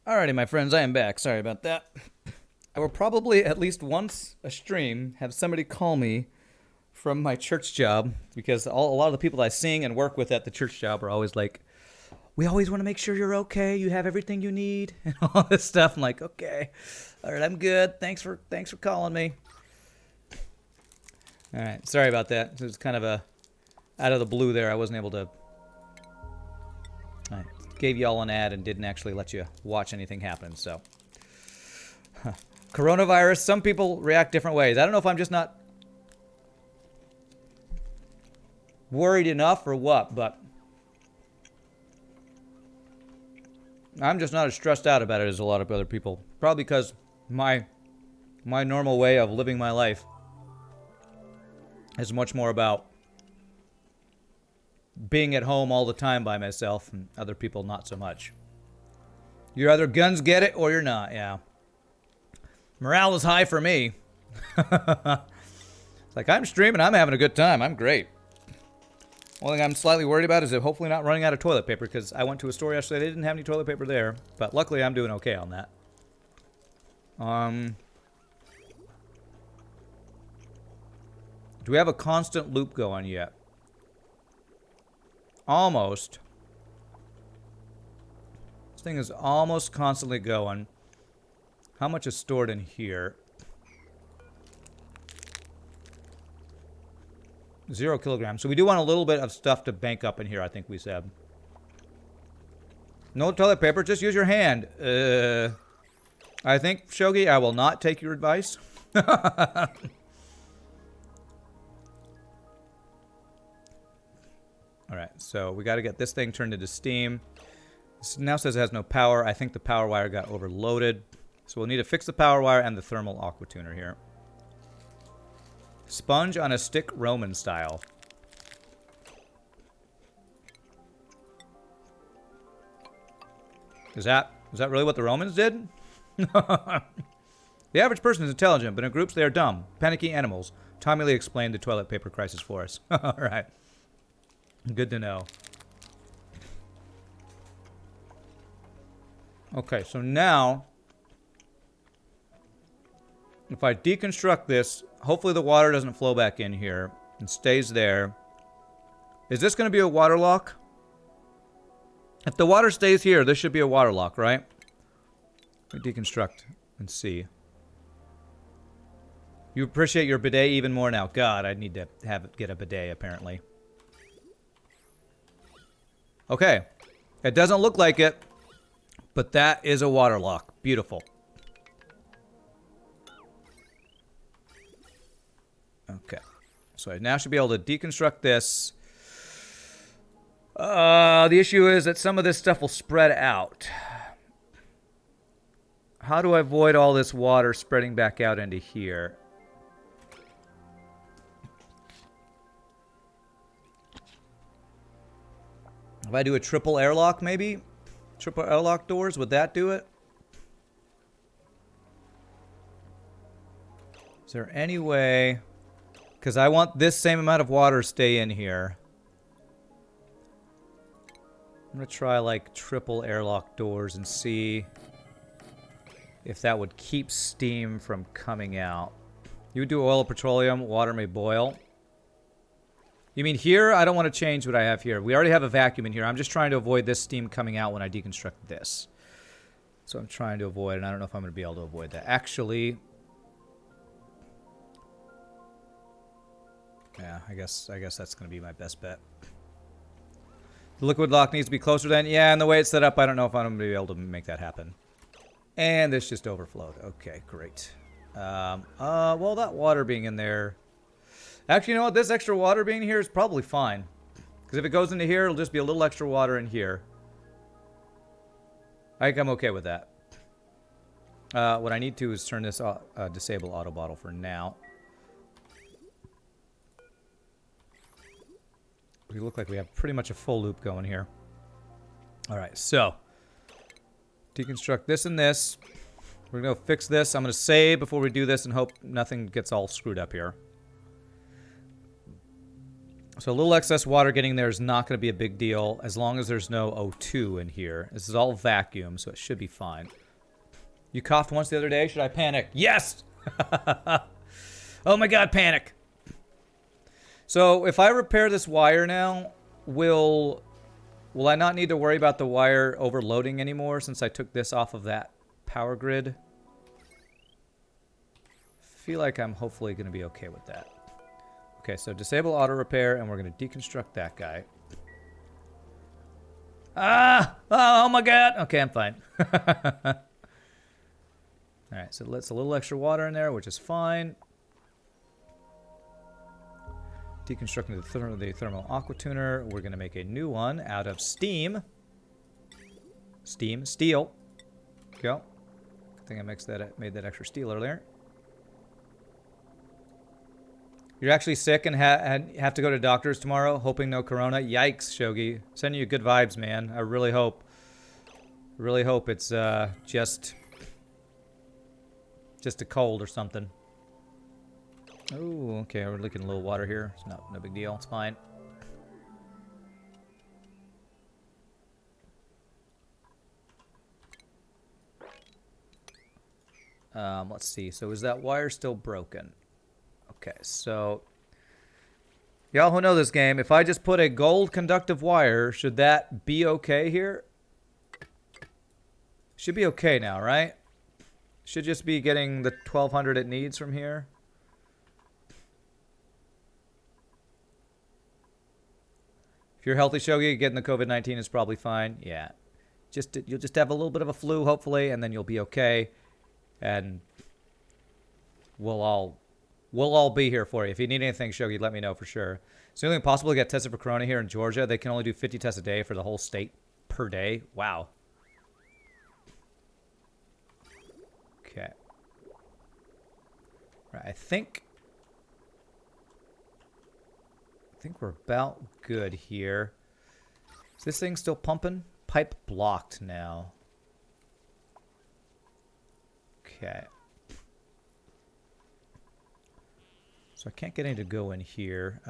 Alrighty, my friends, I am back. Sorry about that. I will probably at least once a stream have somebody call me from my church job because a lot of the people I sing and work with at the church job are always like, "We always want to make sure you're okay. You have everything you need," and all this stuff. I'm like, "Okay, all right, I'm good. Thanks for calling me." All right, sorry about that. It was kind of a out of the blue there. I wasn't able to. I gave you all an ad and didn't actually let you watch anything happen. So, coronavirus. Some people react different ways. I don't know if I'm just not worried enough or what, but I'm just not as stressed out about it as a lot of other people. Probably because my normal way of living my life is much more about being at home all the time by myself, and other people not so much. You're either guns get it or you're not, yeah. Morale is high for me. It's like, I'm streaming, I'm having a good time, I'm great. Only thing I'm slightly worried about is hopefully not running out of toilet paper, because I went to a store yesterday, they didn't have any toilet paper there. But luckily I'm doing okay on that. Do we have a constant loop going yet? Almost. This thing is almost constantly going. How much is stored in here? 0 kilograms. So we do want a little bit of stuff to bank up in here, I think we said. No toilet paper, just use your hand. I think, Shogi, I will not take your advice. Alright, so we got to get this thing turned into steam. This now says it has no power. I think the power wire got overloaded. So we'll need to fix the power wire and the thermal aqua tuner here. Sponge on a stick, Roman style. Is that really what the Romans did? The average person is intelligent, but in groups they are dumb. Panicky animals. Tommy Lee explained the toilet paper crisis for us. Alright. Good to know. Okay, so now, if I deconstruct this, hopefully the water doesn't flow back in here and stays there. Is this going to be a water lock? If the water stays here, this should be a water lock, right? Let me deconstruct and see. You appreciate your bidet even more now. God, I need to get a bidet, apparently. Okay. It doesn't look like it, but that is a water lock. Beautiful. Okay. So I now should be able to deconstruct this. The issue is that some of this stuff will spread out. How do I avoid all this water spreading back out into here? If I do a triple airlock, maybe? Triple airlock doors, would that do it? Is there any way... Because I want this same amount of water to stay in here. I'm going to try, like, triple airlock doors and see if that would keep steam from coming out. You would do oil or petroleum, water may boil. You mean here? I don't want to change what I have here. We already have a vacuum in here. I'm just trying to avoid this steam coming out when I deconstruct this. So I'm trying to avoid, and I don't know if I'm going to be able to avoid that. Actually, yeah, I guess that's going to be my best bet. The liquid lock needs to be closer then. Yeah, and the way it's set up, I don't know if I'm going to be able to make that happen. And this just overflowed. Okay, great. Well, that water being in there... Actually, you know what? This extra water being here is probably fine. Because if it goes into here, it'll just be a little extra water in here. I think I'm okay with that. What I need to is turn this disable auto bottle for now. We look like we have pretty much a full loop going here. Alright, so. Deconstruct this and this. We're going to fix this. I'm going to save before we do this and hope nothing gets all screwed up here. So a little excess water getting there is not going to be a big deal as long as there's no O2 in here. This is all vacuum, so it should be fine. You coughed once the other day. Should I panic? Yes! Oh my god, panic! So if I repair this wire now, will I not need to worry about the wire overloading anymore since I took this off of that power grid? Feel like I'm hopefully going to be okay with that. Okay, so disable auto repair, and we're going to deconstruct that guy. Ah! Oh my god! Okay, I'm fine. Alright, so let's a little extra water in there, which is fine. Deconstructing the thermal aqua tuner. We're going to make a new one out of steam. Steel. Go. I think I made that extra steel earlier. You're actually sick and have to go to doctors tomorrow, hoping no corona. Yikes, Shogi. Sending you good vibes, man. I really hope. Really hope it's just a cold or something. Oh, okay. We're looking a little water here. It's no big deal. It's fine. Let's see. So is that wire still broken? Okay, so y'all who know this game, if I just put a gold conductive wire, should that be okay here? Should be okay now, right? Should just be getting the 1200 it needs from here. If you're healthy, Shogi, getting the COVID-19 is probably fine. Yeah. You'll just have a little bit of a flu, hopefully, and then you'll be okay. And we'll all be here for you. If you need anything, Shogi, let me know for sure. It's the only possible to get tested for corona here in Georgia. They can only do 50 tests a day for the whole state per day. Wow. Okay. Right, I think we're about good here. Is this thing still pumping? Pipe blocked now. Okay. So I can't get any to go in here.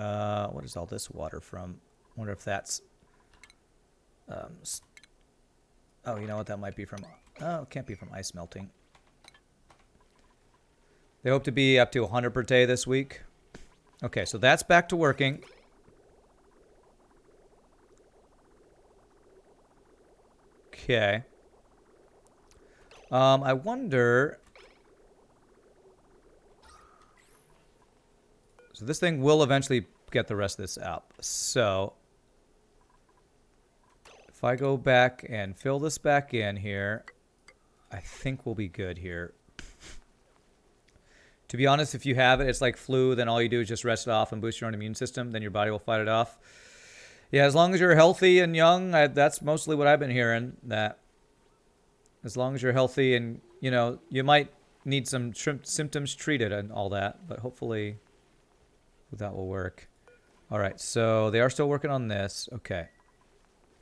What is all this water from? I wonder if that's... oh, you know what? That might be from... Oh, it can't be from ice melting. They hope to be up to 100 per day this week. Okay, so that's back to working. Okay. I wonder... So this thing will eventually get the rest of this up. So if I go back and fill this back in here, I think we'll be good here. To be honest, if you have it, it's like flu, then all you do is just rest it off and boost your own immune system. Then your body will fight it off. Yeah, as long as you're healthy and young, that's mostly what I've been hearing. That as long as you're healthy and, you know, you might need some symptoms treated and all that, but hopefully that will work. All right, so they are still working on this. Okay.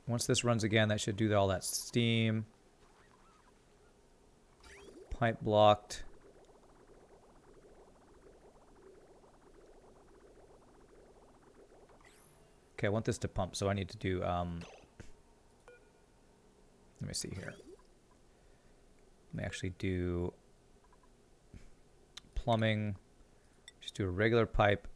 Once this runs again, that should do all that steam. Pipe blocked. Okay, I want this to pump, so I need to do, let me see here. Let me actually do plumbing. Just do a regular pipe.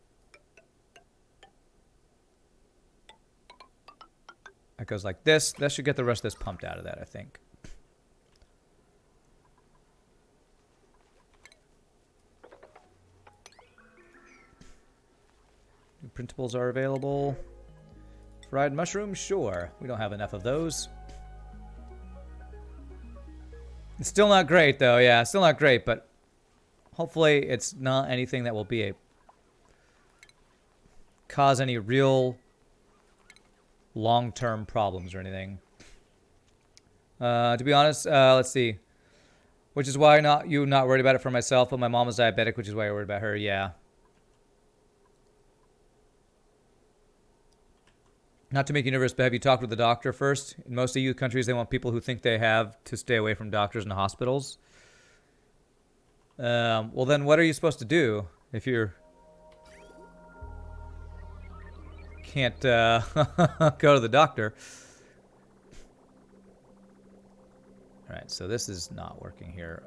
It goes like this. That should get the rest of this pumped out of that, I think. New printables are available. Fried mushrooms? Sure. We don't have enough of those. It's still not great, though. Yeah, still not great, but hopefully it's not anything that will be cause any real long-term problems or anything. To be honest, let's see. Which is why you're not worried about it for myself, but my mom is diabetic, which is why you're worried about her. Yeah. Not to make you nervous, but have you talked with the doctor first? In most EU countries, they want people who think they have to stay away from doctors and hospitals. Well, then what are you supposed to do if you're... can't go to the doctor. All right, so this is not working here.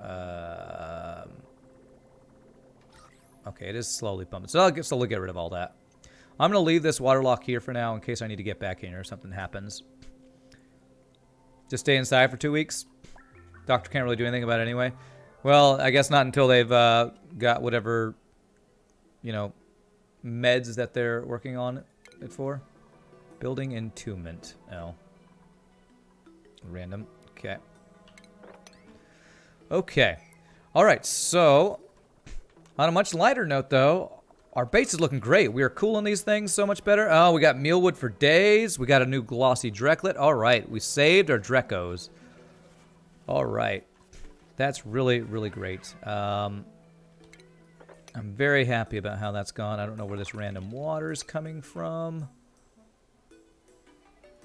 Okay, it is slowly pumping. So I'll slowly get rid of all that. I'm going to leave this water lock here for now in case I need to get back in here or something happens. Just stay inside for 2 weeks. Doctor can't really do anything about it anyway. Well, I guess not until they've got whatever, you know, meds that they're working on it for. Building entombment. Oh. Random. Okay. Okay. All right, so on a much lighter note, though, our base is looking great. We are cooling these things so much better. Oh, we got mealwood for days. We got a new glossy Dreklet. All right, we saved our Drekos. All right. That's really, really great. I'm very happy about how that's gone. I don't know where this random water is coming from.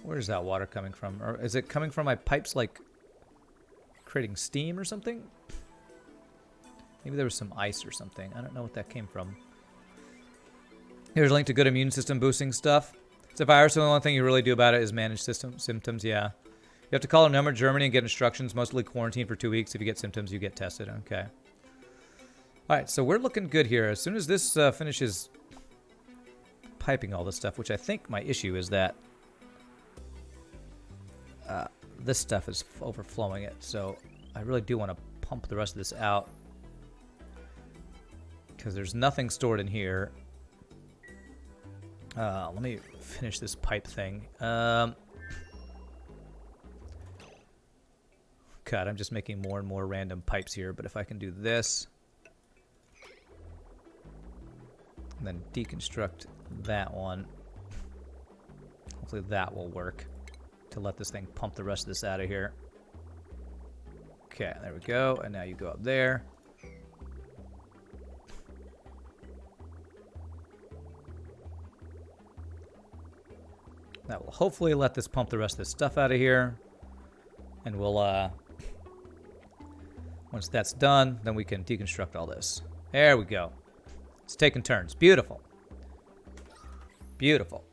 Where's that water coming from? Or is it coming from my pipes, like, creating steam or something? Maybe there was some ice or something. I don't know what that came from. Here's a link to good immune system boosting stuff. It's a virus, so the only thing you really do about it is manage symptoms, yeah. You have to call a number in Germany and get instructions, mostly quarantine for 2 weeks. If you get symptoms, you get tested. Okay. All right, so we're looking good here. As soon as this finishes piping all this stuff, which I think my issue is that this stuff is overflowing it. So I really do want to pump the rest of this out because there's nothing stored in here. Let me finish this pipe thing. God, I'm just making more and more random pipes here, but if I can do this, and then deconstruct that one, hopefully that will work to let this thing pump the rest of this out of here. Okay, there we go, and now you go up there. That will hopefully let this pump the rest of this stuff out of here. And we'll, once that's done, then we can deconstruct all this. There we go. It's taking turns. Beautiful. Beautiful.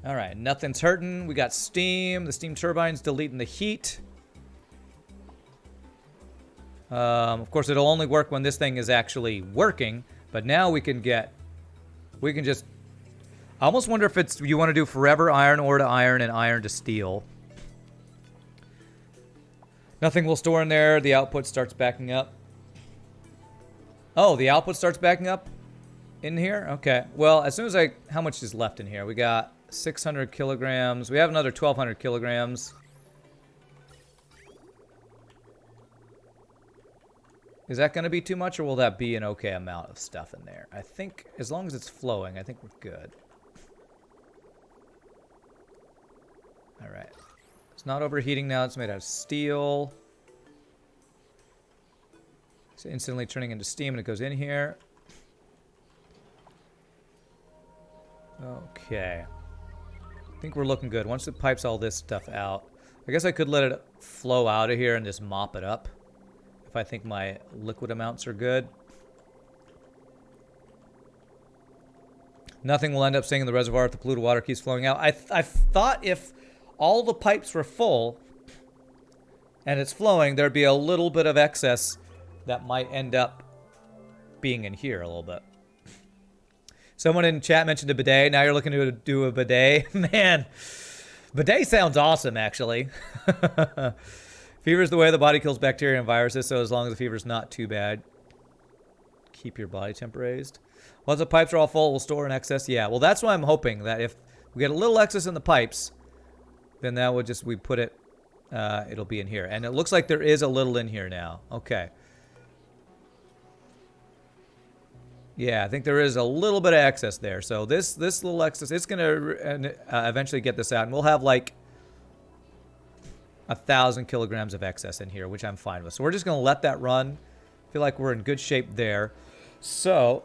All right, nothing's hurting. We got steam. The steam turbine's deleting the heat. Of course, it'll only work when this thing is actually working. But now we can just... I almost wonder if it's you want to do forever iron ore to iron and iron to steel. Nothing will store in there. The output starts backing up. Oh, the output starts backing up in here? Okay. Well, as soon as how much is left in here? We got 600 kilograms. We have another 1,200 kilograms. Is that going to be too much, or will that be an okay amount of stuff in there? I think as long as it's flowing, I think we're good. All right. It's not overheating now. It's made out of steel. It's instantly turning into steam, and it goes in here. Okay. I think we're looking good. Once it pipes all this stuff out, I guess I could let it flow out of here and just mop it up if I think my liquid amounts are good. Nothing will end up staying in the reservoir if the polluted water keeps flowing out. I thought if all the pipes were full and it's flowing, there'd be a little bit of excess that might end up being in here a little bit. Someone in chat mentioned a bidet. Now you're looking to do a bidet. Man, bidet sounds awesome, actually. Fever is the way the body kills bacteria and viruses, so as long as the fever's not too bad, keep your body temp raised. Once the pipes are all full, we'll store in excess. Yeah, well, that's why I'm hoping that if we get a little excess in the pipes, then that would just, we put it, it'll be in here. And it looks like there is a little in here now. Okay. Yeah, I think there is a little bit of excess there. So this little excess, it's going to eventually get this out. And we'll have like 1,000 kilograms of excess in here, which I'm fine with. So we're just going to let that run. Feel like we're in good shape there. So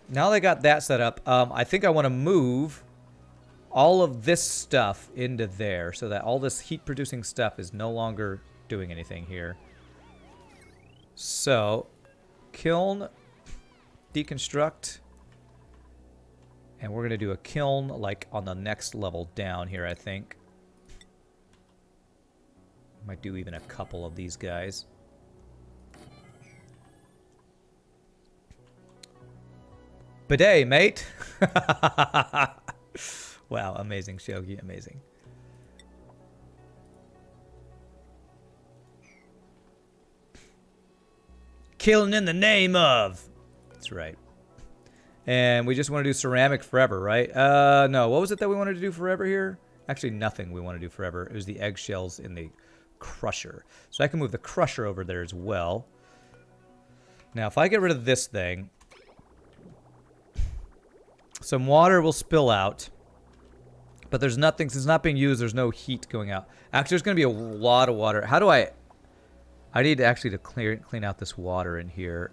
now that I got that set up, I think I want to move all of this stuff into there so that all this heat-producing stuff is no longer doing anything here. So, kiln, deconstruct, And we're going to do a kiln, like, on the next level down here, I think. Might do even a couple of these guys. Bidet, mate! Wow, amazing, Shogi, amazing. Killing in the name of! That's right. And we just want to do ceramic forever, right? No, what was it that we wanted to do forever here? Actually, nothing we want to do forever. It was the eggshells in the crusher. So I can move the crusher over there as well. Now, if I get rid of this thing, some water will spill out. But there's nothing, since it's not being used, there's no heat going out. Actually, there's going to be a lot of water. How do I need to actually clean out this water in here.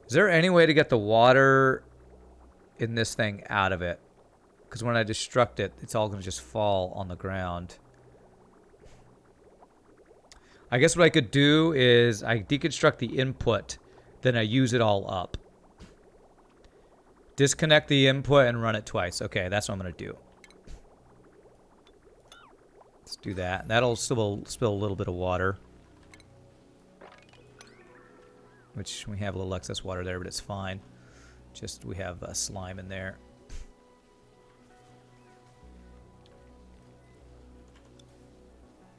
Is there any way to get the water in this thing out of it? Because when I destruct it, it's all going to just fall on the ground. I guess what I could do is I deconstruct the input, then I use it all up. Disconnect the input and run it twice. Okay, that's what I'm going to do. Let's do that. That'll spill a little bit of water. Which we have a little excess water there, but it's fine. Just we have slime in there.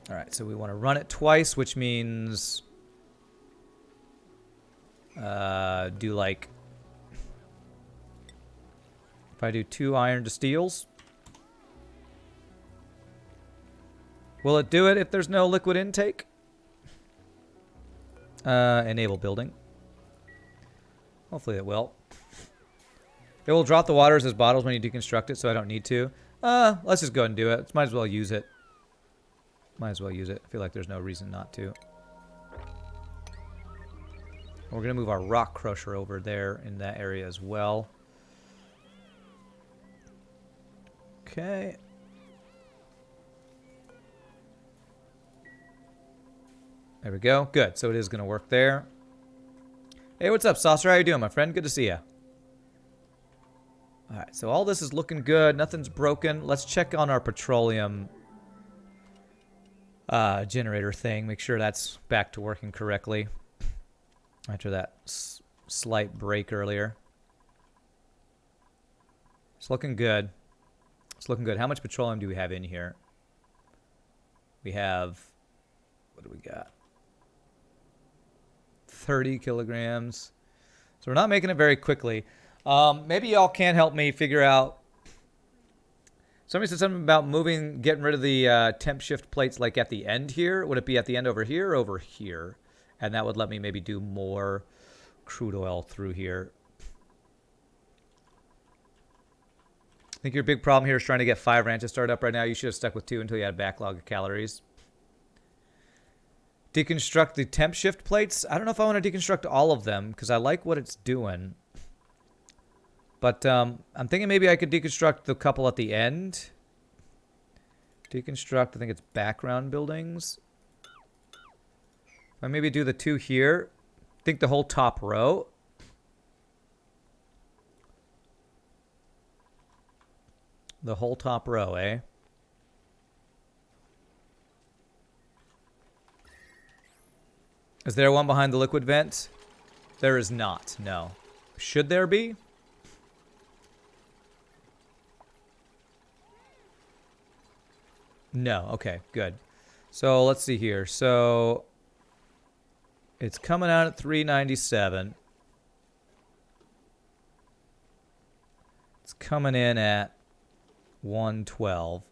Alright, so we want to run it twice, which means do like, if I do 2 iron to steels, will it do it if there's no liquid intake? Enable building. Hopefully it will. It will drop the waters as bottles when you deconstruct it, so I don't need to. Let's just go ahead and do it. Might as well use it. Might as well use it. I feel like there's no reason not to. We're going to move our rock crusher over there in that area as well. Okay. There we go. Good. So it is going to work there. Hey, what's up, Saucer? How you doing, my friend? Good to see you. Alright, so all this is looking good. Nothing's broken. Let's check on our petroleum generator thing. Make sure that's back to working correctly. After that slight break earlier. It's looking good. It's looking good. How much petroleum do we have in here? We have... What do we got? 30 kilograms. So we're not making it very quickly. Maybe y'all can help me figure out... Somebody said something about getting rid of the temp shift plates like at the end here. Would it be at the end over here or over here? And that would let me maybe do more crude oil through here. I think your big problem here is trying to get 5 ranches started up right now. You should have stuck with 2 until you had a backlog of calories. Deconstruct the temp shift plates. I don't know if I want to deconstruct all of them because I like what it's doing. But I'm thinking maybe I could deconstruct the couple at the end. Deconstruct, I think it's background buildings. I maybe do the 2 here. I think the whole top row. The whole top row, eh? Is there one behind the liquid vent? There is not, no. Should there be? No, okay, good. So let's see here. So it's coming out at 397. It's coming in at 112.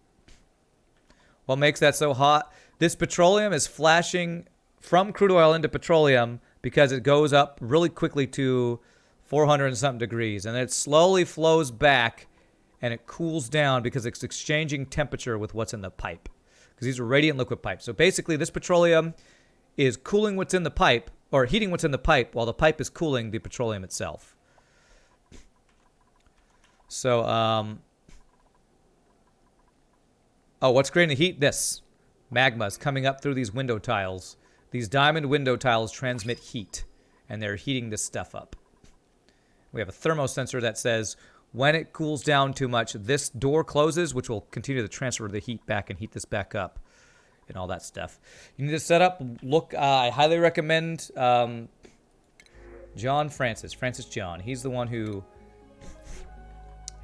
What makes that so hot? This petroleum is flashing from crude oil into petroleum because it goes up really quickly to 400 and something degrees. And then it slowly flows back and it cools down because it's exchanging temperature with what's in the pipe. Because these are radiant liquid pipes. So basically this petroleum is cooling what's in the pipe, or heating what's in the pipe, while the pipe is cooling the petroleum itself. So, oh, what's creating the heat? This. Magma is coming up through these window tiles. These diamond window tiles transmit heat, and they're heating this stuff up. We have a thermosensor that says when it cools down too much, this door closes, which will continue to transfer the heat back and heat this back up and all that stuff. You need to set up, look, I highly recommend John Francis John. He's the one who,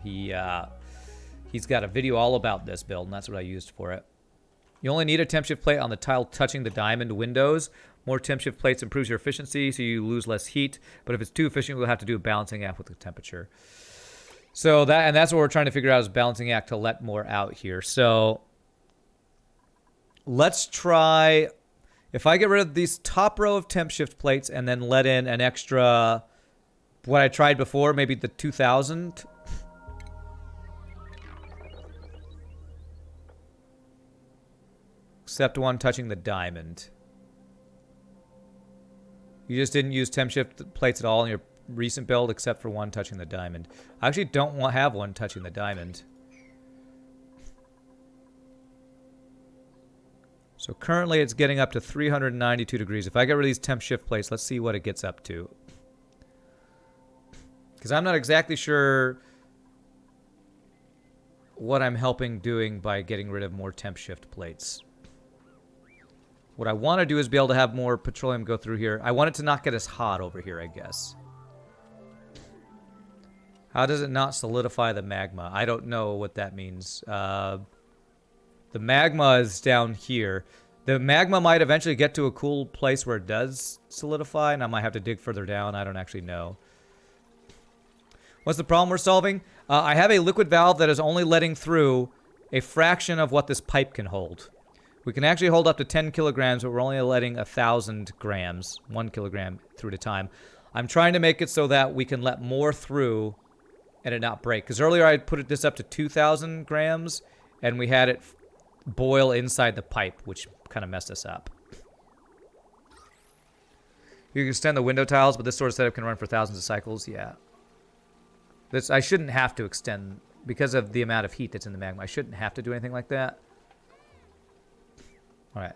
he's got a video all about this build, and that's what I used for it. You only need a temp shift plate on the tile touching the diamond windows. More temp shift plates improves your efficiency, so you lose less heat. But if it's too efficient, we'll have to do a balancing act with the temperature. So that's what we're trying to figure out, is balancing act to let more out here. So let's try, if I get rid of these top row of temp shift plates and then let in an extra, what I tried before, maybe the 2000. Except one touching the diamond. You just didn't use temp shift plates at all in your recent build, except for one touching the diamond. I actually don't have one touching the diamond. So currently it's getting up to 392 degrees. If I get rid of these temp shift plates, let's see what it gets up to. Because I'm not exactly sure what I'm helping doing by getting rid of more temp shift plates. What I want to do is be able to have more petroleum go through here. I want it to not get as hot over here, I guess. How does it not solidify the magma? I don't know what that means. The magma is down here. The magma might eventually get to a cool place where it does solidify, and I might have to dig further down. I don't actually know. What's the problem we're solving? I have a liquid valve that is only letting through a fraction of what this pipe can hold. We can actually hold up to 10 kilograms, but we're only letting 1,000 grams, 1 kilogram through at a time. I'm trying to make it so that we can let more through and it not break. Because earlier I put this up to 2,000 grams, and we had it boil inside the pipe, which kind of messed us up. You can extend the window tiles, but this sort of setup can run for thousands of cycles. Yeah. I shouldn't have to extend, because of the amount of heat that's in the magma. I shouldn't have to do anything like that. All right.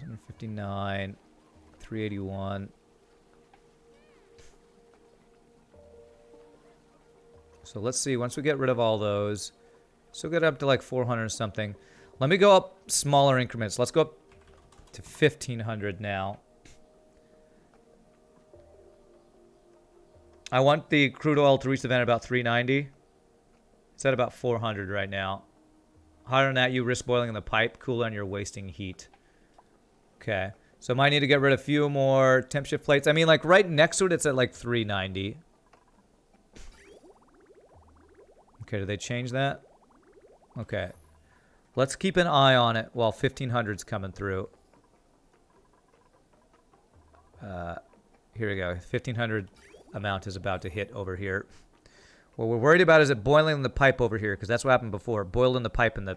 159, 381. So let's see, once we get rid of all those, still get up to like 400 something. Let me go up smaller increments. Let's go up to 1,500 now. I want the crude oil to reach the vent at about 390. It's at about 400 right now. Hotter than that, you risk boiling in the pipe. Cooler, and you're wasting heat. Okay. So I might need to get rid of a few more temp shift plates. I mean, like, right next to it, it's at, like, 390. Okay, did they change that? Okay. Let's keep an eye on it while 1,500's coming through. Here we go. 1,500 amount is about to hit over here. What we're worried about is it boiling in the pipe over here, because that's what happened before. It boiled in the pipe, and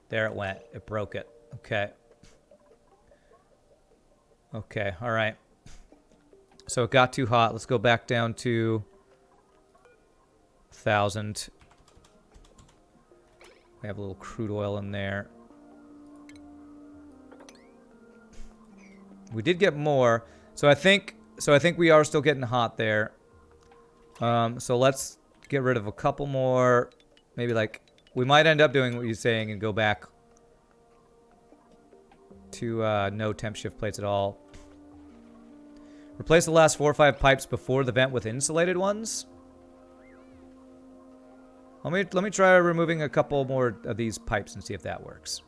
there it went. It broke it. Okay. Okay, all right. So it got too hot. Let's go back down to 1,000. We have a little crude oil in there. We did get more. So I think we are still getting hot there. So let's get rid of a couple more. Maybe, like, we might end up doing what you're saying and go back to no temp shift plates at all. Replace the last 4 or 5 pipes before the vent with insulated ones. Let me try removing a couple more of these pipes and see if that works.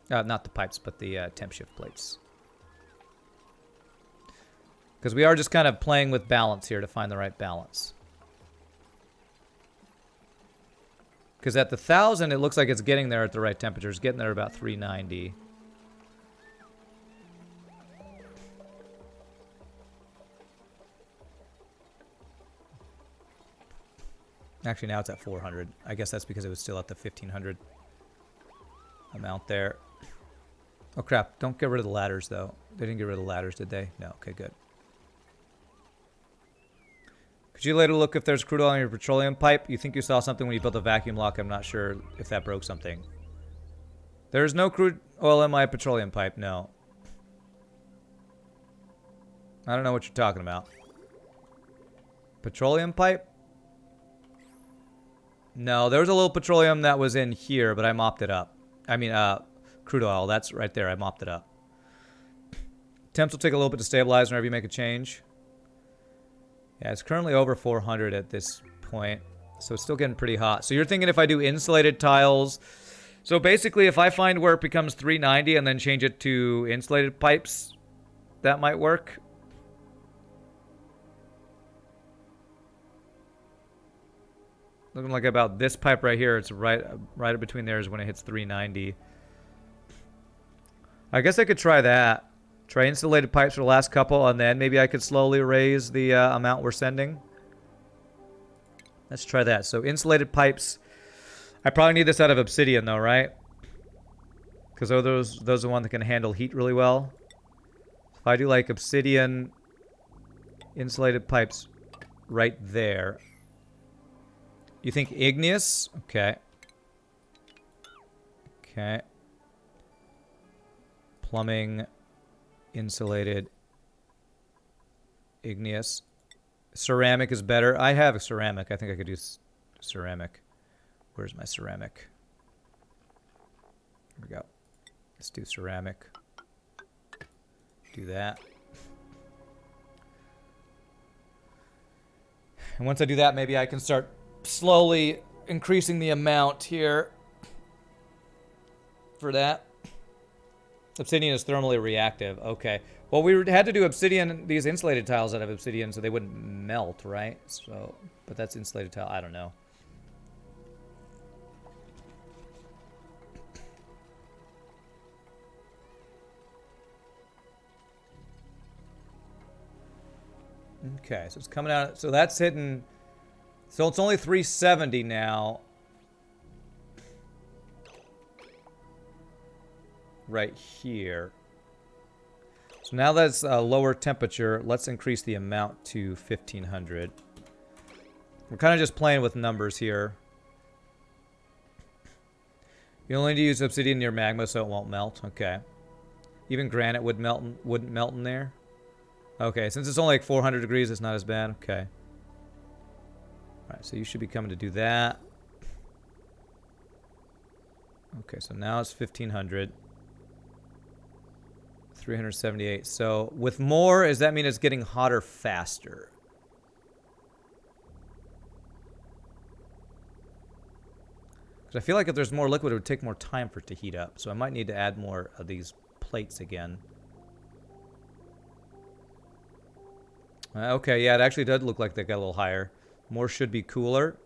Not the pipes, but the temp shift plates. Because we are just kind of playing with balance here to find the right balance. Because at the 1,000, it looks like it's getting there at the right temperature. It's getting there about 390. Actually, now it's at 400. I guess that's because it was still at the 1,500 amount there. Oh, crap. Don't get rid of the ladders, though. They didn't get rid of the ladders, did they? No. Okay, good. Could you later look if there's crude oil in your petroleum pipe? You think you saw something when you built a vacuum lock. I'm not sure if that broke something. There's no crude oil in my petroleum pipe, no. I don't know what you're talking about. Petroleum pipe? No, there was a little petroleum that was in here, but I mopped it up. I mean, crude oil. That's right there. I mopped it up. Temps will take a little bit to stabilize whenever you make a change. Yeah, it's currently over 400 at this point. So it's still getting pretty hot. So you're thinking if I do insulated tiles... So basically, if I find where it becomes 390 and then change it to insulated pipes, that might work. Looking like about this pipe right here. It's right between there is when it hits 390. I guess I could try that. Try insulated pipes for the last couple, and then maybe I could slowly raise the amount we're sending. Let's try that. So insulated pipes. I probably need this out of obsidian though, right? Because those are the ones that can handle heat really well. If I do like obsidian insulated pipes right there. You think igneous? Okay. Okay. Plumbing, insulated, igneous. Ceramic is better. I have a ceramic. I think I could use ceramic. Where's my ceramic? Here we go. Let's do ceramic. Do that. And once I do that, maybe I can start slowly increasing the amount here for that. Obsidian is thermally reactive. Okay. Well, we had to do obsidian, these insulated tiles out of obsidian so they wouldn't melt, right? So, but that's insulated tile. I don't know. Okay, so it's coming out. So that's hitting. So it's only 370 now. Right here. So now that's a lower temperature. Let's increase the amount to 1500. We're kind of just playing with numbers here. You only need to use obsidian near magma so it won't melt. Okay. Even granite wouldn't melt in there. Okay, since it's only like 400 degrees, it's not as bad. Okay. Alright, so you should be coming to do that. Okay, so now it's 1500. 378. So with more, does that mean it's getting hotter faster? Because I feel like if there's more liquid, it would take more time for it to heat up. So I might need to add more of these plates again. Okay, yeah, it actually does look like they got a little higher. More should be cooler.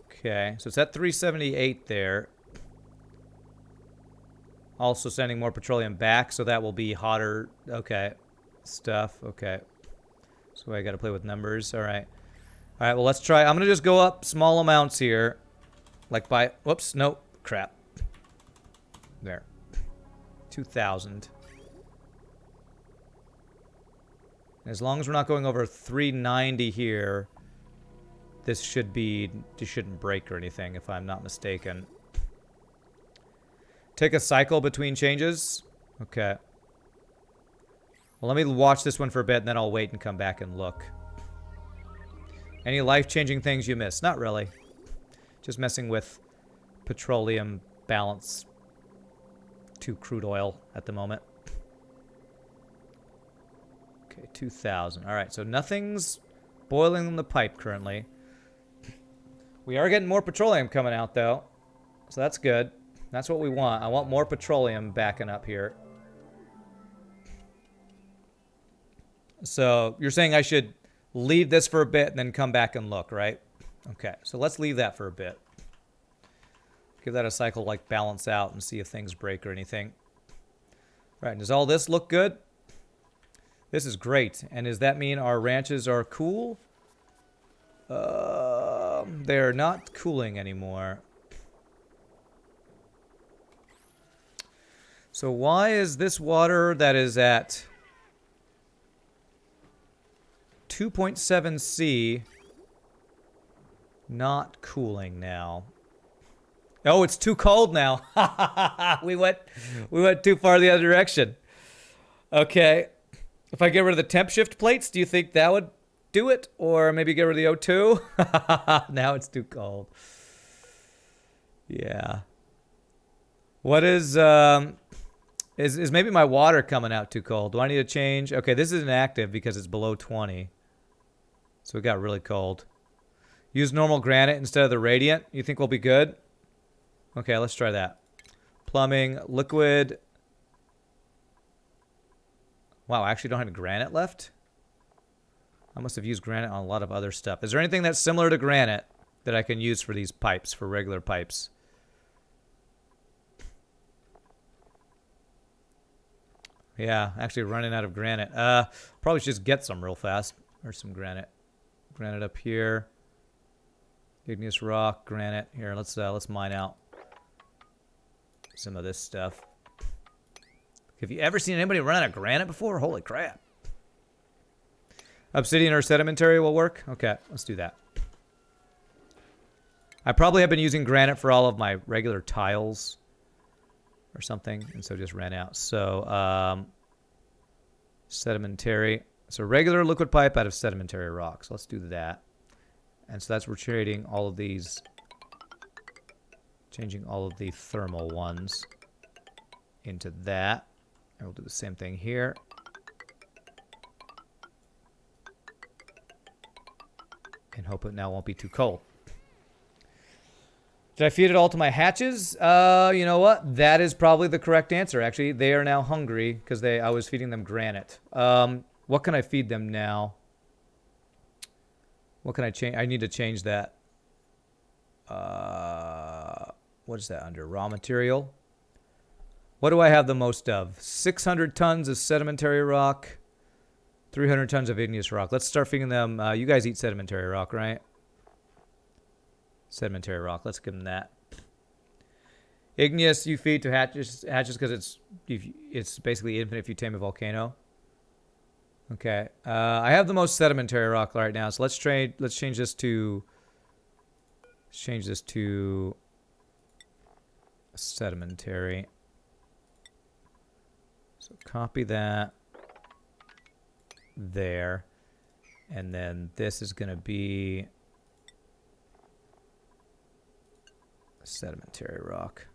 Okay, so it's at 378 there. Also sending more petroleum back, so that will be hotter. Okay, stuff. Okay. So I got to play with numbers. All right. All right, well, let's try. I'm going to just go up small amounts here. Like by, whoops, nope, crap. There. 2,000. As long as we're not going over 390 here, this shouldn't break or anything, if I'm not mistaken. Take a cycle between changes. Okay. Well, let me watch this one for a bit, and then I'll wait and come back and look. Any life-changing things you missed? Not really. Just messing with petroleum balance to crude oil at the moment. Okay, 2,000. All right, so nothing's boiling in the pipe currently. We are getting more petroleum coming out, though. So that's good. That's what we want. I want more petroleum backing up here. So you're saying I should leave this for a bit and then come back and look, right? Okay, so let's leave that for a bit. Give that a cycle, like balance out and see if things break or anything. All right, does all this look good? This is great. And does that mean our ranches are cool? They're not cooling anymore. So why is this water that is at 2.7 C not cooling now? Oh, it's too cold now. we went too far the other direction. Okay. If I get rid of the temp shift plates, do you think that would do it? Or maybe get rid of the O2? Now it's too cold. Yeah. What is maybe my water coming out too cold? Do I need to change? Okay, this is inactive because it's below 20. So it got really cold. Use normal granite instead of the radiant. You think we'll be good? Okay, let's try that. Plumbing, liquid. Wow, I actually don't have any granite left? I must have used granite on a lot of other stuff. Is there anything that's similar to granite that I can use for these pipes, for regular pipes? Yeah, actually running out of granite. Probably should just get some real fast. There's some granite. Granite up here. Igneous rock, granite. Here, let's mine out some of this stuff. Have you ever seen anybody run out of granite before? Holy crap. Obsidian or sedimentary will work? Okay, let's do that. I probably have been using granite for all of my regular tiles or something, and so just ran out. So, sedimentary. So regular liquid pipe out of sedimentary rock. So let's do that. And so that's rotating all of these, changing all of the thermal ones into that. And we'll do the same thing here. And hope it now won't be too cold. Did I feed it all to my hatches? You know what? That is probably the correct answer, actually. They are now hungry because I was feeding them granite. What can I feed them now? What can I change? I need to change that. What is that under? Raw material. What do I have the most of? 600 tons of sedimentary rock. 300 tons of igneous rock. Let's start feeding them. You guys eat sedimentary rock, right? Sedimentary rock. Let's give them that. Igneous you feed to hatches because it's basically infinite if you tame a volcano. Okay. I have the most sedimentary rock right now, so let's change this to sedimentary. So copy that there, and then this is going to be sedimentary rock.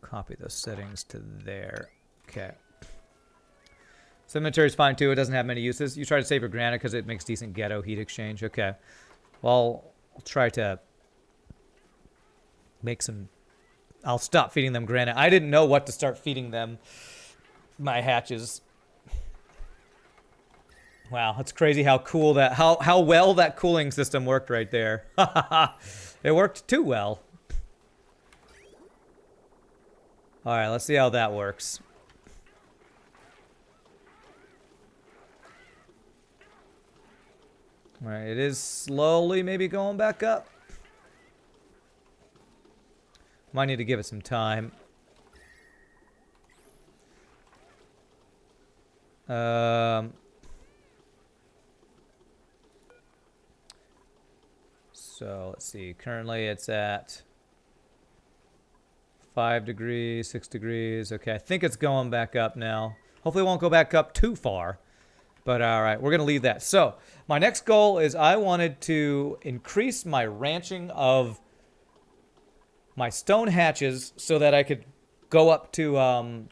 Copy those settings to there. Okay. Sedimentary is fine too. It doesn't have many uses. You try to save your granite because it makes decent ghetto heat exchange. Okay. Well, I'll try to make some... I'll stop feeding them granite. I didn't know what to start feeding them. My hatches. Wow, it's crazy how cool that... How well that cooling system worked right there. It worked too well. Alright, let's see how that works. Alright, it is slowly maybe going back up. Might need to give it some time. So, let's see. Currently it's at 5 degrees, 6 degrees. Okay, I think it's going back up now. Hopefully it won't go back up too far. But all right, we're going to leave that. So my next goal is I wanted to increase my ranching of my stone hatches so that I could go up to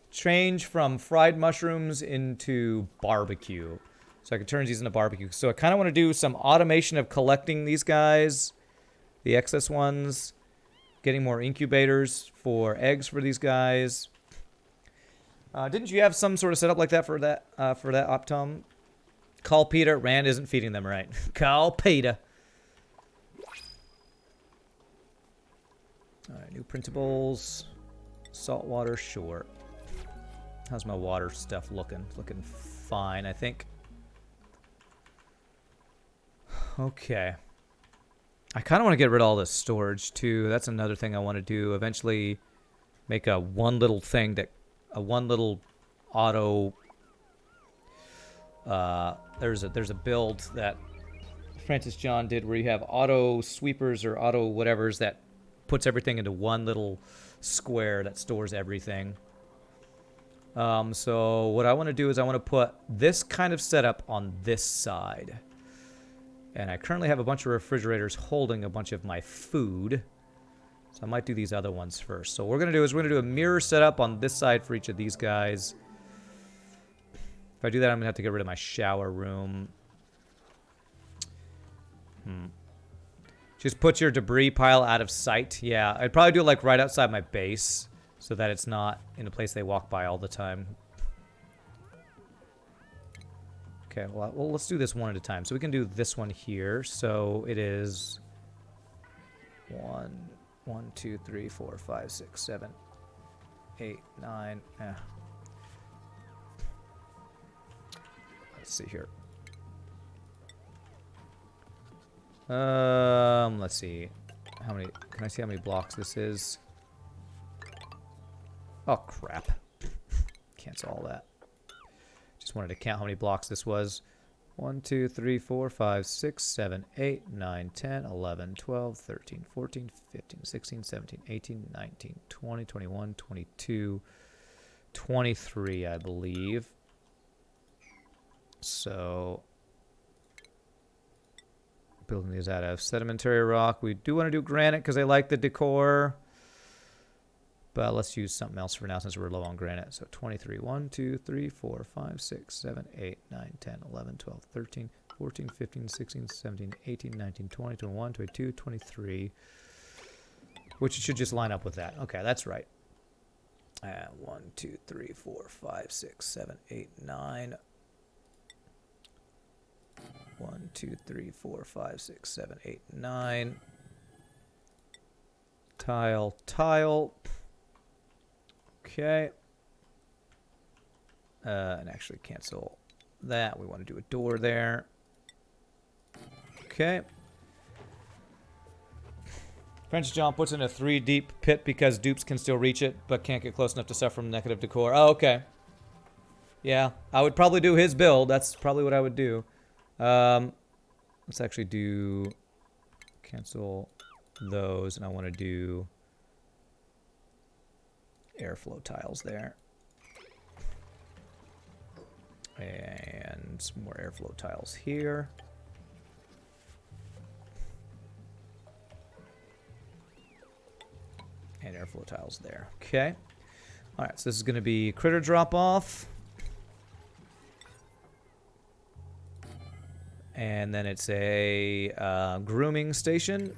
change from fried mushrooms into barbecue. So I could turn these into barbecue. So I kind of want to do some automation of collecting these guys, the excess ones, getting more incubators for eggs for these guys. Didn't you have some sort of setup like that for that Optom? Call Peter. Rand isn't feeding them right. Call Peter. All right, new printables. Saltwater, sure. How's my water stuff looking? Looking fine, I think. Okay. I kind of want to get rid of all this storage, too. That's another thing I want to do. Eventually make a one little thing that... A one little auto... there's a build that Francis John did where you have auto sweepers or auto whatevers that puts everything into one little square that stores everything. So what I want to do is I want to put this kind of setup on this side. And I currently have a bunch of refrigerators holding a bunch of my food. So I might do these other ones first. So what we're going to do is we're going to do a mirror setup on this side for each of these guys. If I do that, I'm going to have to get rid of my shower room. Just put your debris pile out of sight. Yeah, I'd probably do it like right outside my base so that it's not in a place they walk by all the time. Okay, well, let's do this one at a time. So we can do this one here. So it is 1, 2, 3, 4, 5, 6, 7, 8, 9. Let's see here. Let's see. How many? Can I see how many blocks this is? Oh, crap. Cancel all that. Just wanted to count how many blocks this was. 1, 2, 3, 4, 5, 6, 7, 8, 9, 10, 11, 12, 13, 14, 15, 16, 17, 18, 19, 20, 21, 22, 23, I believe. So, building these out of sedimentary rock. We do want to do granite because I like the decor. But let's use something else for now since we're low on granite. So 23, 1, 2, 3, 4, 5, 6, 7, 8, 9, 10, 11, 12, 13, 14, 15, 16, 17, 18, 19, 20, 21, 22, 23. Which should just line up with that. Okay, that's right. 1, 2, 3, 4, 5, 6, 7, 8, 9. 1, 2, 3, 4, 5, 6, 7, 8, 9. Tile, tile. Okay. And actually cancel that. We want to do a door there. Okay. French John puts in a 3 deep pit because dupes can still reach it, but can't get close enough to suffer from negative decor. Oh, okay. Yeah, I would probably do his build. That's probably what I would do. Let's actually do cancel those, and I want to do airflow tiles there. And some more airflow tiles here. And airflow tiles there. Okay. Alright, so this is going to be critter drop off. And then it's a grooming station.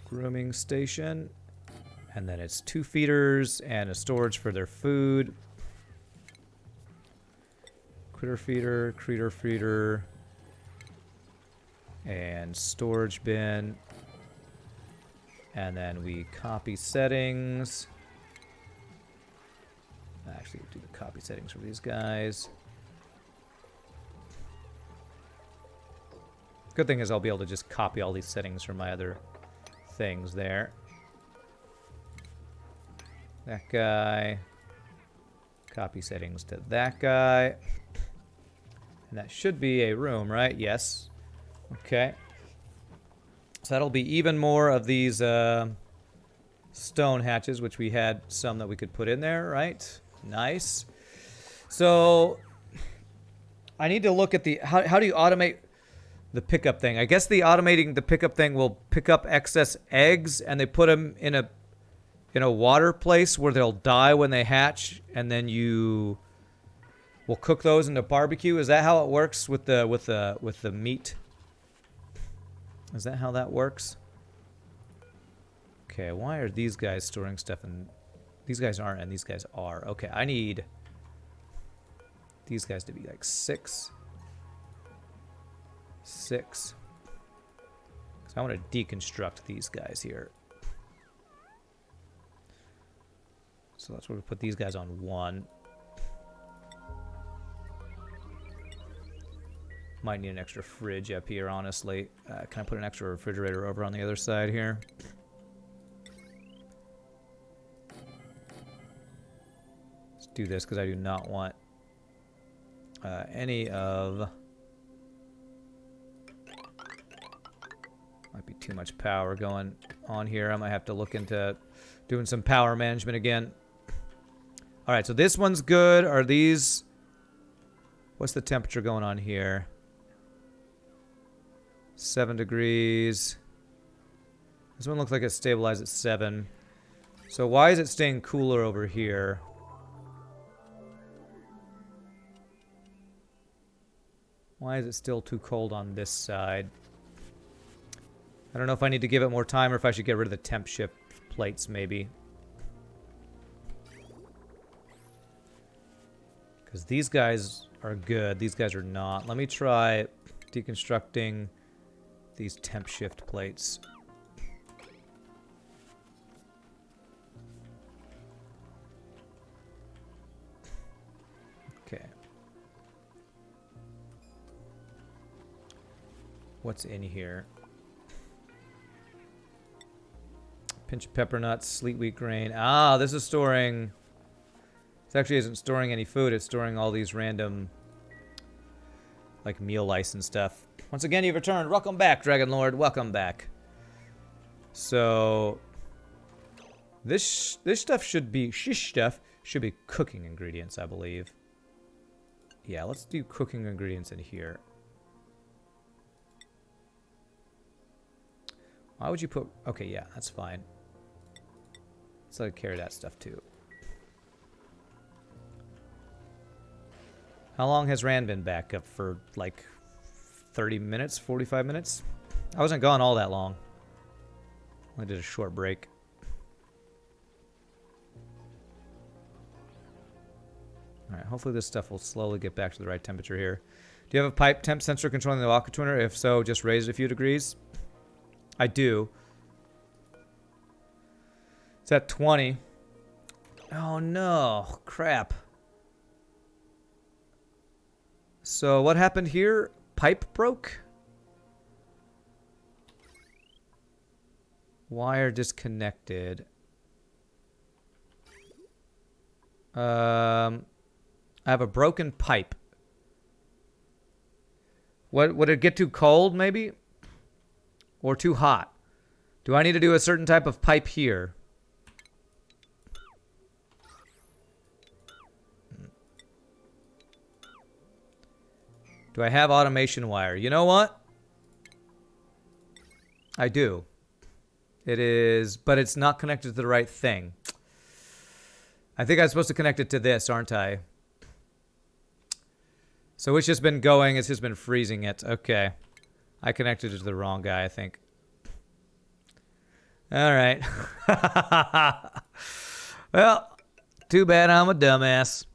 Grooming station. And then it's 2 feeders and a storage for their food. Critter feeder, critter feeder. And storage bin. And then we copy settings. Actually, do the copy settings for these guys. Good thing is I'll be able to just copy all these settings from my other things there. That guy. Copy settings to that guy. And that should be a room, right? Yes. Okay. So that'll be even more of these stone hatches, which we had some that we could put in there, right? Nice. So I need to look at the... How do you automate the pickup thing? I guess the automating the pickup thing will pick up excess eggs, and they put them in a water place where they'll die when they hatch, and then you will cook those into barbecue. Is that how it works with the meat? Is that how that works? Okay, why are these guys storing stuff in... These guys aren't, and these guys are. Okay, I need these guys to be like 6. 6. So I want to deconstruct these guys here. So that's where we put these guys on 1. Might need an extra fridge up here, honestly. Can I put an extra refrigerator over on the other side here? Let's do this because I do not want any of... Might be too much power going on here. I might have to look into doing some power management again. All right, so this one's good. Are these... What's the temperature going on here? 7 degrees. This one looks like it's stabilized at 7. So why is it staying cooler over here? Why is it still too cold on this side? I don't know if I need to give it more time or if I should get rid of the temp shift plates, maybe. Because these guys are good. These guys are not. Let me try deconstructing these temp shift plates. Okay. What's in here? Pinch of pepper nuts, sleet wheat grain. Ah, this is storing... This actually isn't storing any food. It's storing all these random, like, meal lice and stuff. Once again, you've returned. Welcome back, Dragon Lord. Welcome back. So, this stuff should be... Shish stuff should be cooking ingredients, I believe. Yeah, let's do cooking ingredients in here. Why would you put... Okay, yeah, that's fine. Let's carry that stuff too. How long has Rand been back up for? Like 30 minutes, 45 minutes? I wasn't gone all that long. I did a short break. Alright, hopefully this stuff will slowly get back to the right temperature here. Do you have a pipe temp sensor controlling the aqua tuner? If so, just raise it a few degrees. I do. It's at 20. Oh no, crap. So what happened here? Pipe broke? Wire disconnected. I have a broken pipe. What, would it get too cold maybe? Or too hot? Do I need to do a certain type of pipe here? Do I have automation wire? You know what? I do. It is, but it's not connected to the right thing. I think I'm supposed to connect it to this, aren't I? So it's just been going, it's just been freezing it. Okay. I connected it to the wrong guy, I think. Alright. Well, too bad I'm a dumbass.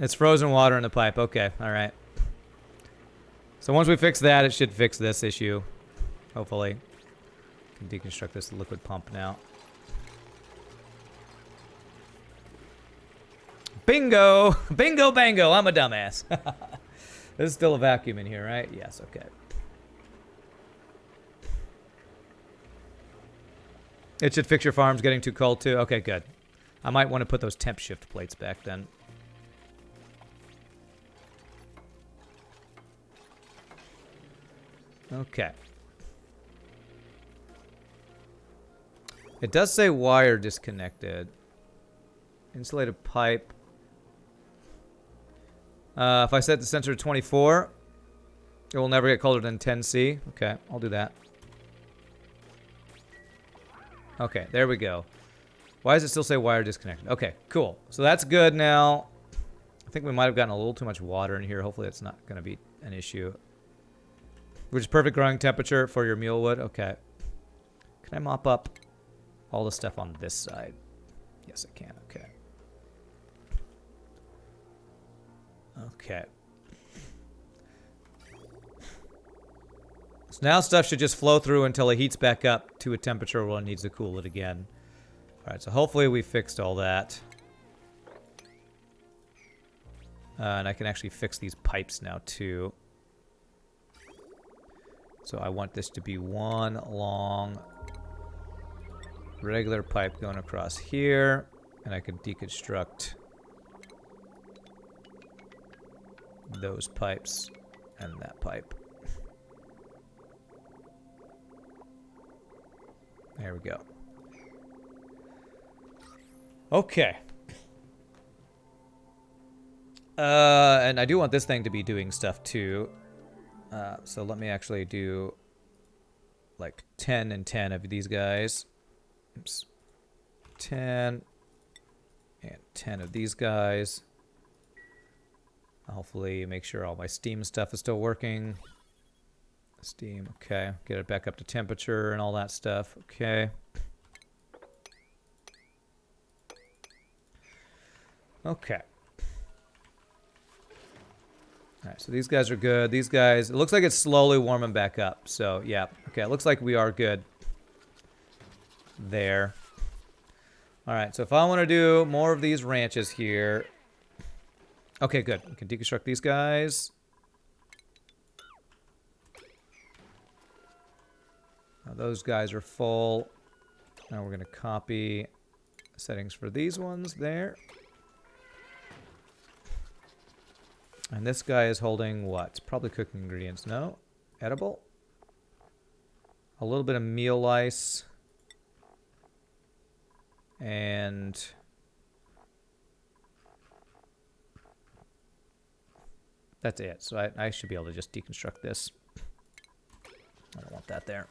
It's frozen water in the pipe. Okay, alright. So once we fix that, it should fix this issue. Hopefully. Can deconstruct this liquid pump now. Bingo! Bingo bango! I'm a dumbass. There's still a vacuum in here, right? Yes, okay. It should fix your farms getting too cold too. Okay, good. I might want to put those temp shift plates back then. Okay. It does say wire disconnected. Insulated pipe. If I set the sensor to 24, it will never get colder than 10C. Okay, I'll do that. Okay, there we go. Why does it still say wire disconnected? Okay, cool. So that's good now. I think we might have gotten a little too much water in here. Hopefully it's not going to be an issue. Which is perfect growing temperature for your mulewood. Okay. Can I mop up all the stuff on this side? Yes, I can. Okay. Okay. So now stuff should just flow through until it heats back up to a temperature where it needs to cool it again. Alright, so hopefully we fixed all that. And I can actually fix these pipes now too. So I want this to be one long regular pipe going across here. And I can deconstruct those pipes and that pipe. There we go. Okay. And I do want this thing to be doing stuff too. So let me actually do like 10 and 10 of these guys. Oops. 10 and 10 of these guys. Hopefully make sure all my Steam stuff is still working. Steam, okay. Get it back up to temperature and all that stuff. Okay. Okay. Alright, so these guys are good. These guys, it looks like it's slowly warming back up. So, yeah. Okay, it looks like we are good there. Alright, so if I want to do more of these ranches here. Okay, good. We can deconstruct these guys. Now those guys are full. Now we're going to copy settings for these ones there. And this guy is holding what? Probably cooking ingredients. No? Edible? A little bit of meal lice. And that's it. So I should be able to just deconstruct this. I don't want that there.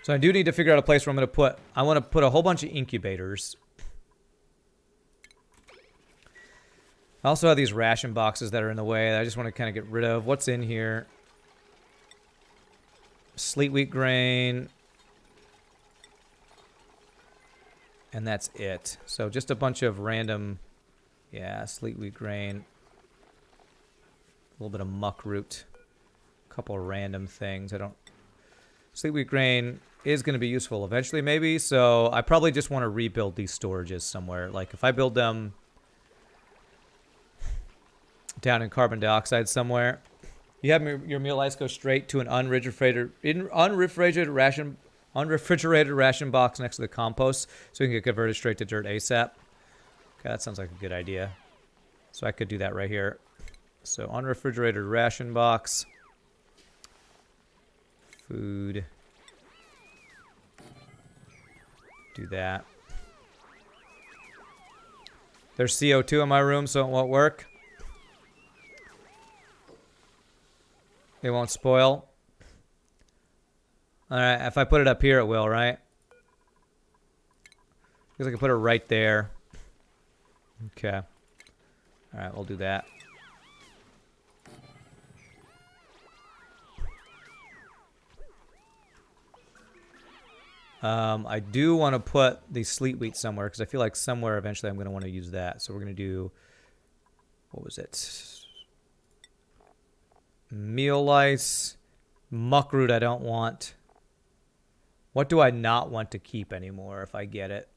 So I do need to figure out a place where I'm going to put... I want to put a whole bunch of incubators. I also have these ration boxes that are in the way that I just want to kind of get rid of. What's in here? Sleet wheat grain. And that's it. So just a bunch of random... Yeah, sleet wheat grain. A little bit of muck root. A couple of random things. I don't... Sleet wheat grain is going to be useful eventually, maybe. So I probably just want to rebuild these storages somewhere. Like if I build them down in carbon dioxide somewhere, you have your meal ice go straight to an unrefrigerated ration box next to the compost, so you can get converted straight to dirt ASAP. Okay, that sounds like a good idea. So I could do that right here. So unrefrigerated ration box. Food. Do that. There's CO2 in my room, so it won't work. It won't spoil. Alright, if I put it up here, it will, right? Because I can put it right there. Okay. Alright, we'll do that. I do want to put the sleet wheat somewhere, because I feel like somewhere eventually I'm going to want to use that. So we're going to do... What was it? Meal lice. Muckroot I don't want. What do I not want to keep anymore if I get it?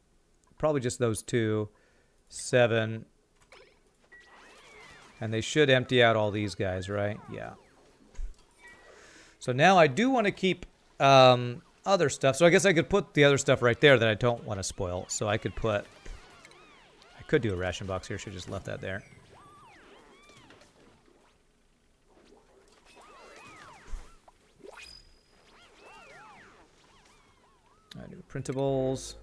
Probably just those two. 7. And they should empty out all these guys, right? Yeah. So now I do want to keep other stuff. So I guess I could put the other stuff right there that I don't want to spoil. So I could put... I could do a ration box here. Should have just left that there. I do printables.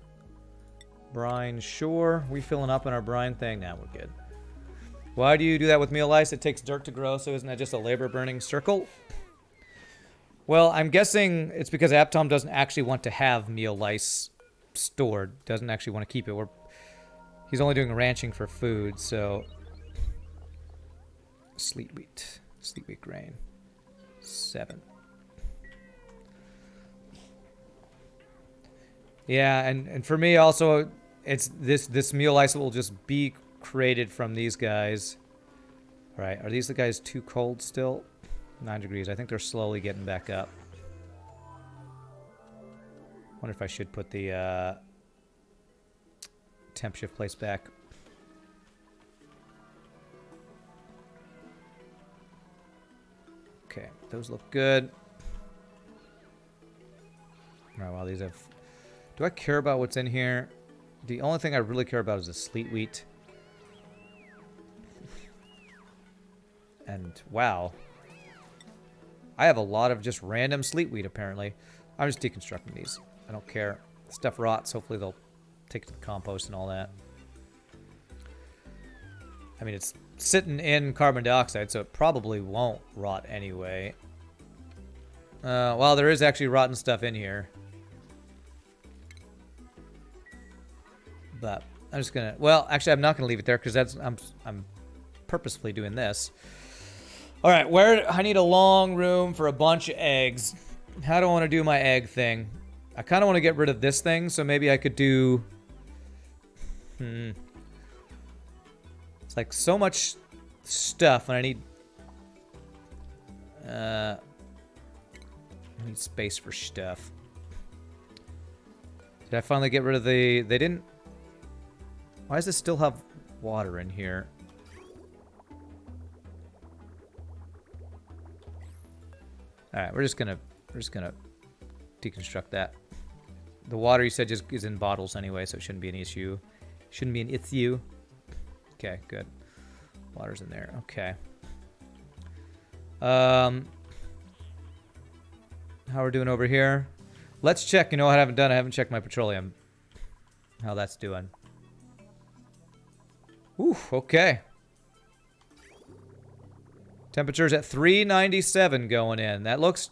Brine, sure. We filling up in our brine thing? Now we're good. Why do you do that with meal ice? It takes dirt to grow, so isn't that just a labor-burning circle? Well, I'm guessing it's because Aptom doesn't actually want to have meal lice stored. Doesn't actually want to keep it. He's only doing ranching for food, so... Sleet wheat grain. 7. Yeah, and for me also, it's this meal ice will just be created from these guys. All right, are these the guys too cold still? 9 degrees. I think they're slowly getting back up. Wonder if I should put the temp shift place back. Okay, those look good. All right, well, these have... Do I care about what's in here? The only thing I really care about is the sleet wheat. And, wow. I have a lot of just random sleet wheat, apparently. I'm just deconstructing these. I don't care. Stuff rots. Hopefully they'll take it to the compost and all that. I mean, it's sitting in carbon dioxide, so it probably won't rot anyway. Well, there is actually rotten stuff in here. But I'm just gonna... Well, actually, I'm not gonna leave it there because that's... I'm purposefully doing this. All right, where... I need a long room for a bunch of eggs. How do I want to do my egg thing? I kind of want to get rid of this thing, so maybe I could do... It's like so much stuff, and I need... I need space for stuff. Did I finally get rid of the... They didn't... Why does this still have water in here? Alright, we're just gonna deconstruct that. The water you said just is in bottles anyway, so it shouldn't be an issue. Shouldn't be an issue. Okay, good. Water's in there. Okay. How we're doing over here? Let's check. You know what I haven't done? I haven't checked my petroleum. How that's doing. Ooh, okay. Temperature's at 397 going in. That looks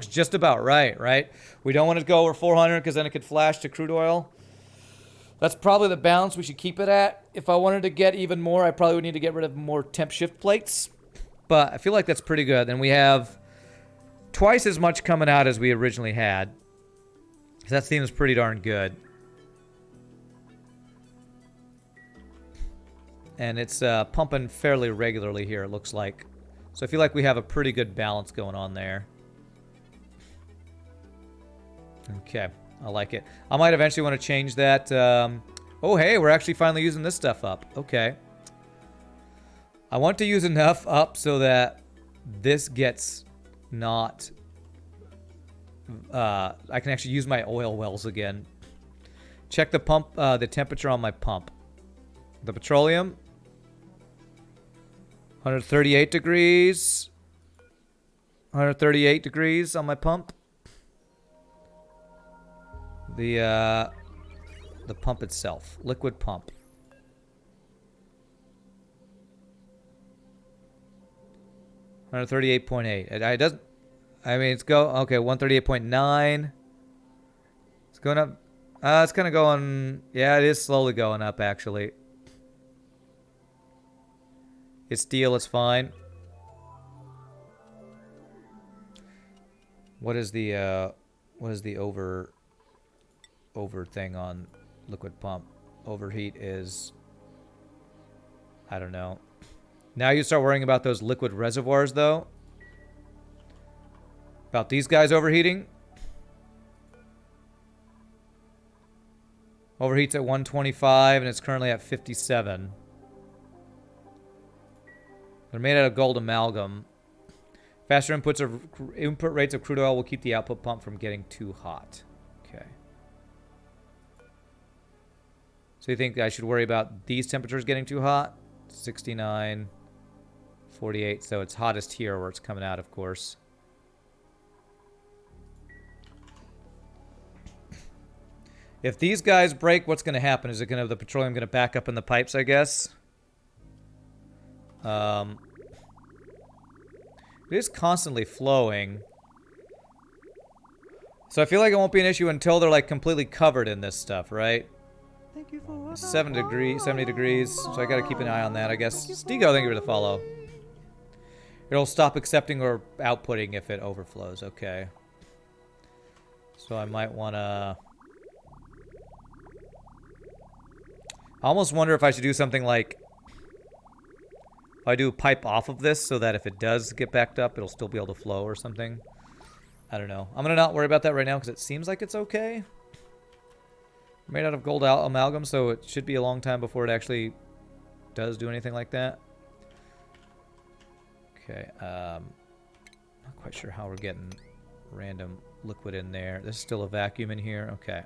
just about right? We don't want it to go over 400 because then it could flash to crude oil. That's probably the balance we should keep it at. If I wanted to get even more, I probably would need to get rid of more temp shift plates. But I feel like that's pretty good. And we have twice as much coming out as we originally had. So that seems pretty darn good. And it's pumping fairly regularly here, it looks like. So I feel like we have a pretty good balance going on there. Okay, I like it. I might eventually want to change that. Oh, hey, we're actually finally using this stuff up. Okay. I want to use enough up so that this gets not... I can actually use my oil wells again. Check the pump, the temperature on my pump. The petroleum. 138 degrees. 138 degrees on my pump. The pump itself. Liquid pump. 138.8. It doesn't... I mean, it's go... Okay, 138.9. It's going up... it's kind of going... Yeah, it is slowly going up, actually. It's steel, it's fine. What is the over thing on liquid pump? Overheat is... I don't know. Now you start worrying about those liquid reservoirs, though. About these guys overheating. Overheats at 125, and it's currently at 57. They're made out of gold amalgam. Faster input rates of crude oil will keep the output pump from getting too hot. Okay. So you think I should worry about these temperatures getting too hot? 69, 48. So it's hottest here where it's coming out, of course. If these guys break, what's going to happen? Is it going to the petroleum going to back up in the pipes, I guess? It is constantly flowing. So I feel like it won't be an issue until they're like completely covered in this stuff, right? 70 degrees. So I gotta keep an eye on that, I guess. Stego, thank you for the follow. It'll stop accepting or outputting if it overflows. Okay. So I might wanna... I almost wonder if I should do something like... If I do a pipe off of this so that if it does get backed up, it'll still be able to flow or something. I don't know. I'm going to not worry about that right now because it seems like it's okay. Made out of gold amalgam, so it should be a long time before it actually does do anything like that. Okay. Not quite sure how we're getting random liquid in there. There's still a vacuum in here. Okay.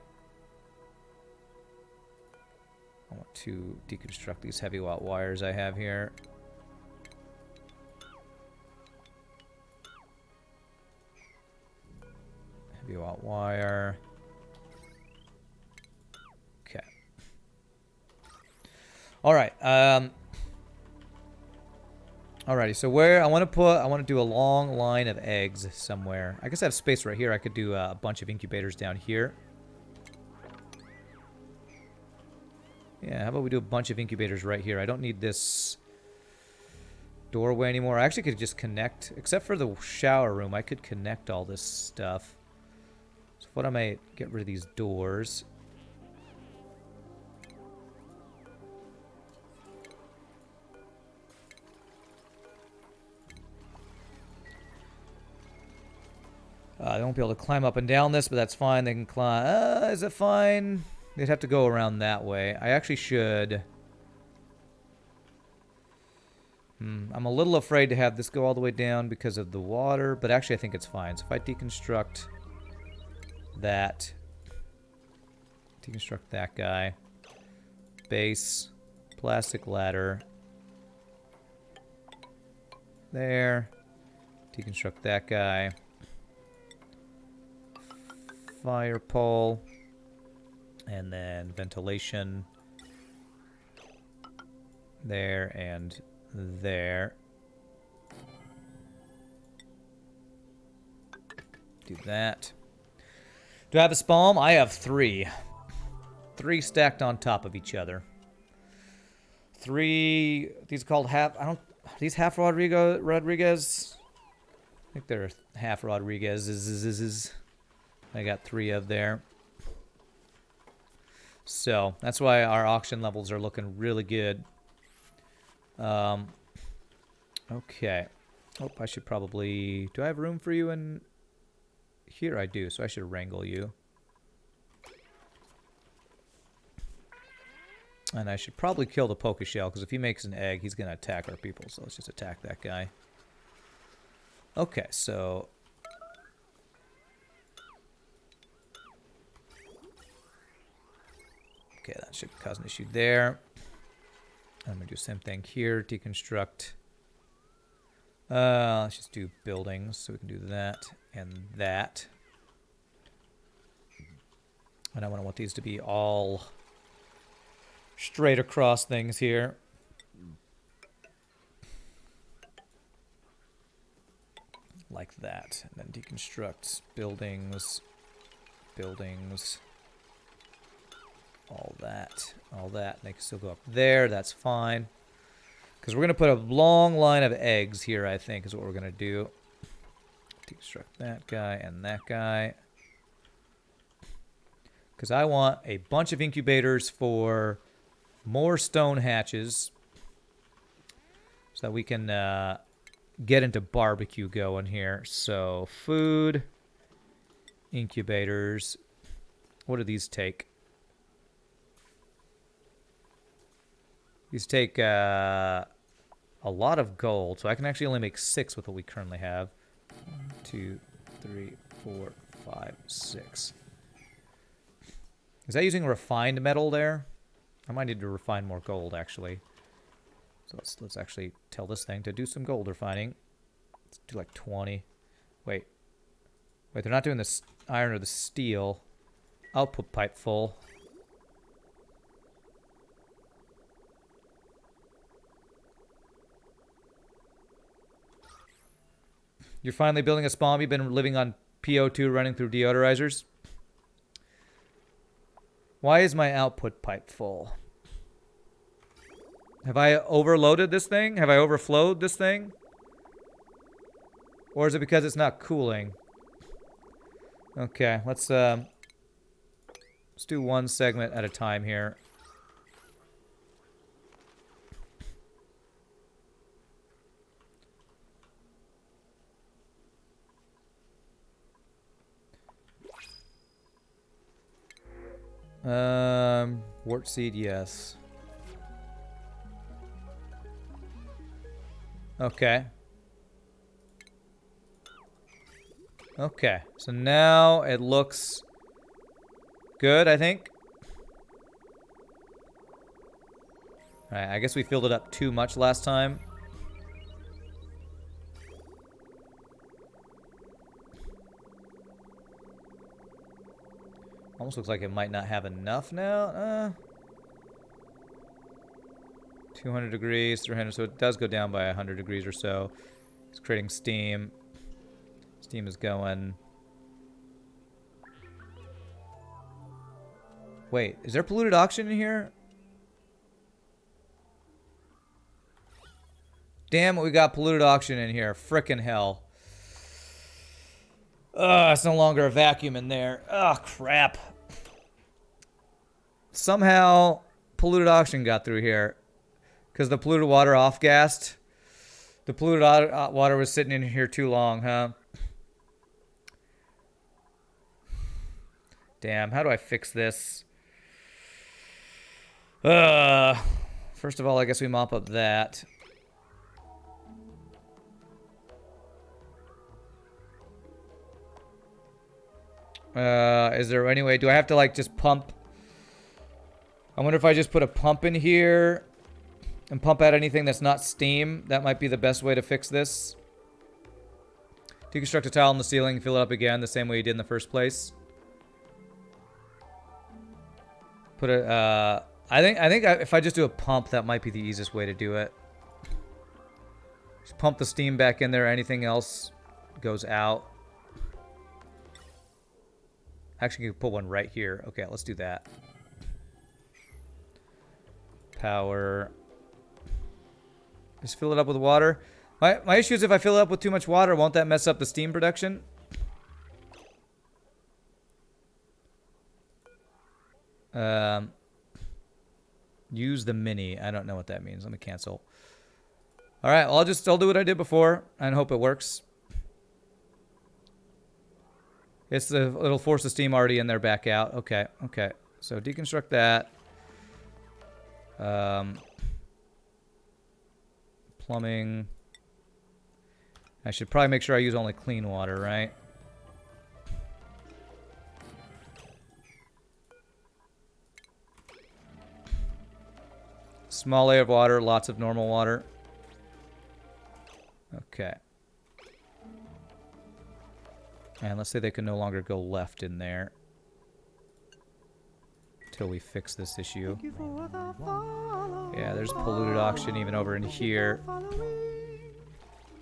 I want to deconstruct these heavy watt wires I have here. Heavy watt wire. Okay. All right. Alrighty. So where I want to do a long line of eggs somewhere. I guess I have space right here. I could do a bunch of incubators down here. Yeah. How about we do a bunch of incubators right here? I don't need this doorway anymore. I actually could just connect, except for the shower room, I could connect all this stuff. So what I might get rid of these doors. They won't be able to climb up and down this, but that's fine. They can climb. Is it fine? They'd have to go around that way. I actually should. I'm a little afraid to have this go all the way down because of the water, but actually I think it's fine. So if I deconstruct that guy, base, plastic ladder, there, deconstruct that guy, fire pole, and then ventilation there and there. Do that. Do I have a spawn? I have 3. 3 stacked on top of each other. 3. These are called half. I don't. Are these half Rodriguez? I think they're half Rodriguez. I got 3 of there. So that's why our auction levels are looking really good. Okay. Oh, I should probably... Do I have room for you in... Here I do, so I should wrangle you. And I should probably kill the Poké Shell, because if he makes an egg, he's going to attack our people. So let's just attack that guy. Okay, so... Okay, that should cause an issue there. I'm going to do the same thing here. Deconstruct. Let's just do buildings. So we can do that and that. And I want these to be all straight across things here. Like that. And then deconstruct buildings. Buildings. All that. They can still go up there. That's fine. Because we're going to put a long line of eggs here, I think, is what we're going to do. Deconstruct that guy and that guy. Because I want a bunch of incubators for more stone hatches. So that we can get into barbecue going here. So, food. Incubators. What do these take? These take a lot of gold, so I can actually only make 6 with what we currently have. 1, 2, 3, 4, 5, 6. Is that using refined metal there? I might need to refine more gold, actually. So let's actually tell this thing to do some gold refining. Let's do like 20. Wait, they're not doing the iron or the steel. Output pipe full. You're finally building a spawn. You've been living on PO2 running through deodorizers. Why is my output pipe full? Have I overloaded this thing? Have I overflowed this thing? Or is it because it's not cooling? Okay, let's do one segment at a time here. Wart seed, yes. Okay. Okay, so now it looks good, I think. Alright, I guess we filled it up too much last time. Almost looks like it might not have enough now. 200 degrees, 300, so it does go down by 100 degrees or so. It's creating steam. Steam is going. Wait, is there polluted oxygen in here? Damn it, we got polluted oxygen in here. Frickin' hell. Ugh, it's no longer a vacuum in there. Oh, crap. Somehow, polluted oxygen got through here. Because the polluted water off-gassed. The polluted water was sitting in here too long, huh? Damn, how do I fix this? First of all, I guess we mop up that. Is there any way? Do I have to, like, just pump? I wonder if I just put a pump in here and pump out anything that's not steam. That might be the best way to fix this. Deconstruct a tile in the ceiling, fill it up again the same way you did in the first place. Put a, I think if I just do a pump, that might be the easiest way to do it. Just pump the steam back in there. Anything else goes out. Actually, you can put one right here. Okay, let's do that. Power. Just fill it up with water. My issue is if I fill it up with too much water, won't that mess up the steam production? Use the mini. I don't know what that means. Let me cancel. All right, well, I'll do what I did before and hope it works. It'll force the steam already in there back out. Okay, okay. So deconstruct that. Plumbing. I should probably make sure I use only clean water, right? Small layer of water, lots of normal water. Okay. And let's say they can no longer go left in there. Until we fix this issue. Yeah, there's polluted oxygen even over in here.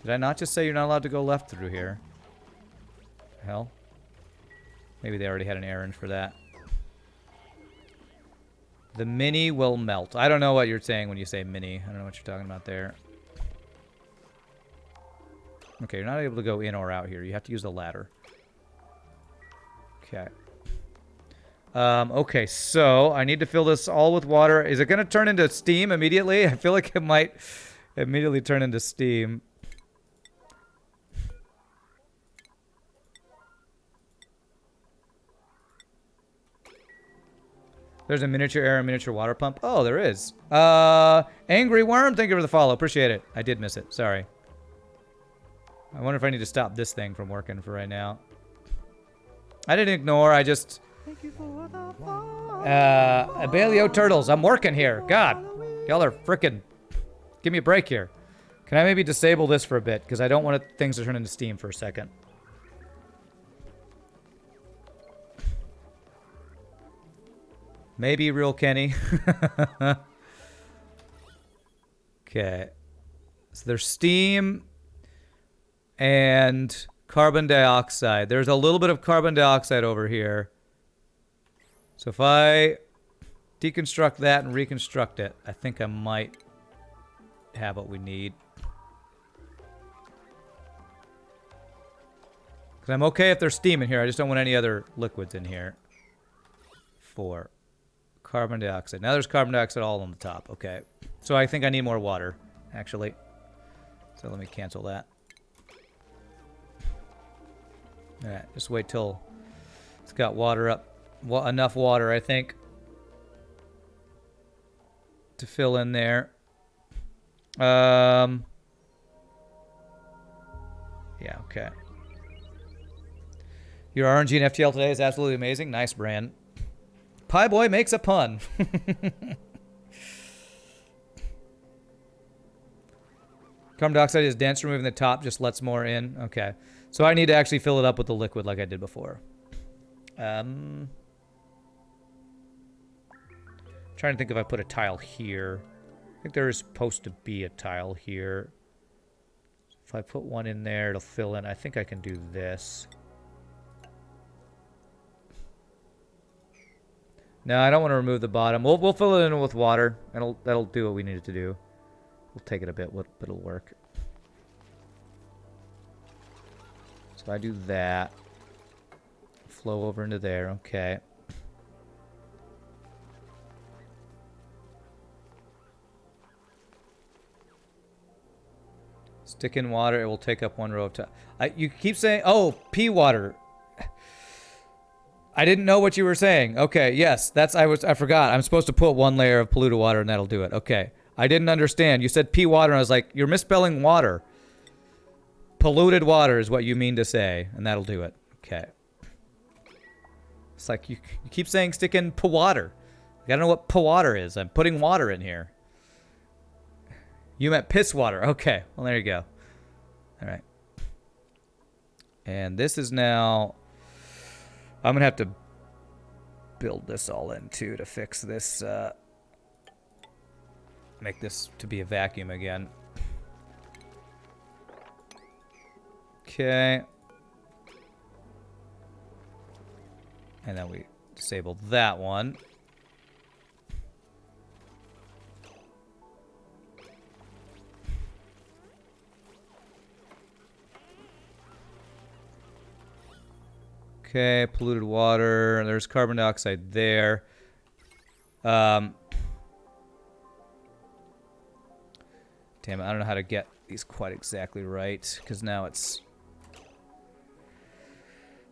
Did I not just say you're not allowed to go left through here? Hell. Maybe they already had an errand for that. The mini will melt. I don't know what you're saying when you say mini. I don't know what you're talking about there. Okay, you're not able to go in or out here. You have to use the ladder. Okay. Okay, so I need to fill this all with water. Is it going to turn into steam immediately? I feel like it might immediately turn into steam. There's a miniature air and miniature water pump. Oh, there is. Angry Worm, thank you for the follow. Appreciate it. I did miss it. Sorry. I wonder if I need to stop this thing from working for right now. I didn't ignore. I just... Abelio Turtles, I'm working here. God. Y'all are frickin'... Give me a break here. Can I maybe disable this for a bit? Because I don't want things to turn into steam for a second. Maybe real Kenny. Okay. So there's steam and carbon dioxide. There's a little bit of carbon dioxide over here. So if I deconstruct that and reconstruct it, I think I might have what we need. Because I'm okay if there's steam in here. I just don't want any other liquids in here. 4. Carbon dioxide. Now there's carbon dioxide all on the top. Okay. So I think I need more water, actually. So let me cancel that. Alright, just wait till it's got water up. Enough water, I think, to fill in there. Yeah, okay. Your RNG and FTL today is absolutely amazing. Nice, Bran. Pie Boy makes a pun. Carbon dioxide is dense. Removing the top just lets more in. Okay. So I need to actually fill it up with the liquid like I did before. trying to think if I put a tile here. I think there is supposed to be a tile here. If I put one in there, it'll fill in. I think I can do this. No, I don't want to remove the bottom. We'll fill it in with water, and that'll do what we need it to do. We'll take it a bit, but it'll work. So I do that. Flow over into there. Okay. Stick in water. It will take up one row of time. You keep saying, oh, pea water. I didn't know what you were saying. Okay, yes, I forgot. I'm supposed to put one layer of polluted water and that'll do it. Okay. I didn't understand. You said pea water and I was like, you're misspelling water. Polluted water is what you mean to say, and that'll do it. Okay. It's like you keep saying stick in water. I don't know what water is. I'm putting water in here. You meant piss water. Okay. Well, there you go. All right. And this is now... I'm going to have to build this all in, too, to fix this. Make this to be a vacuum again. Okay. And then we disable that one. Okay, polluted water. There's carbon dioxide there. Damn it, I don't know how to get these quite exactly right, because now it's...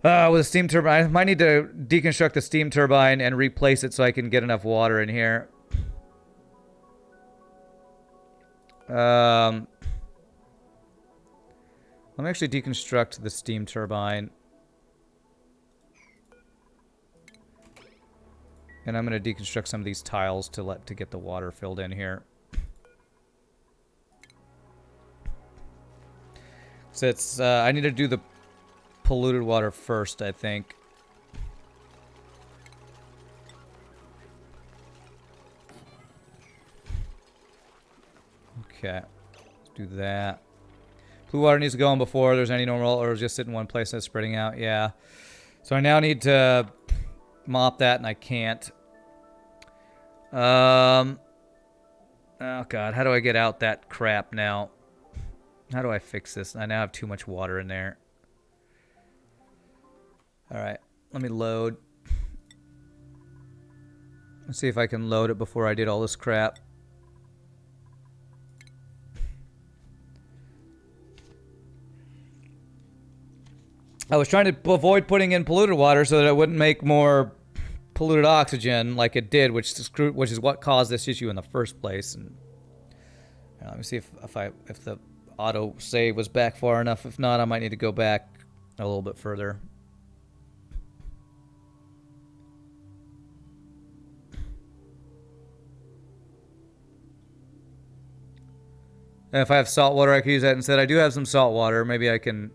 with a steam turbine. I might need to deconstruct the steam turbine and replace it so I can get enough water in here. Let me actually deconstruct the steam turbine. And I'm going to deconstruct some of these tiles to get the water filled in here. So it's I need to do the polluted water first, I think. Okay, let's do that. Blue water needs to go in before there's any normal, or just sit in one place that's spreading out. Yeah. So I now need to mop that, and I can't. Oh god, how do I get out that crap now? How do I fix this? I now have too much water in there. Alright, let me load. Let's see if I can load it before I did all this crap. I was trying to avoid putting in polluted water so that it wouldn't make more polluted oxygen like it did, which is what caused this issue in the first place. And let me see if the auto save was back far enough. If not, I might need to go back a little bit further. And if I have salt water, I could use that instead. I do have some salt water. Maybe I can...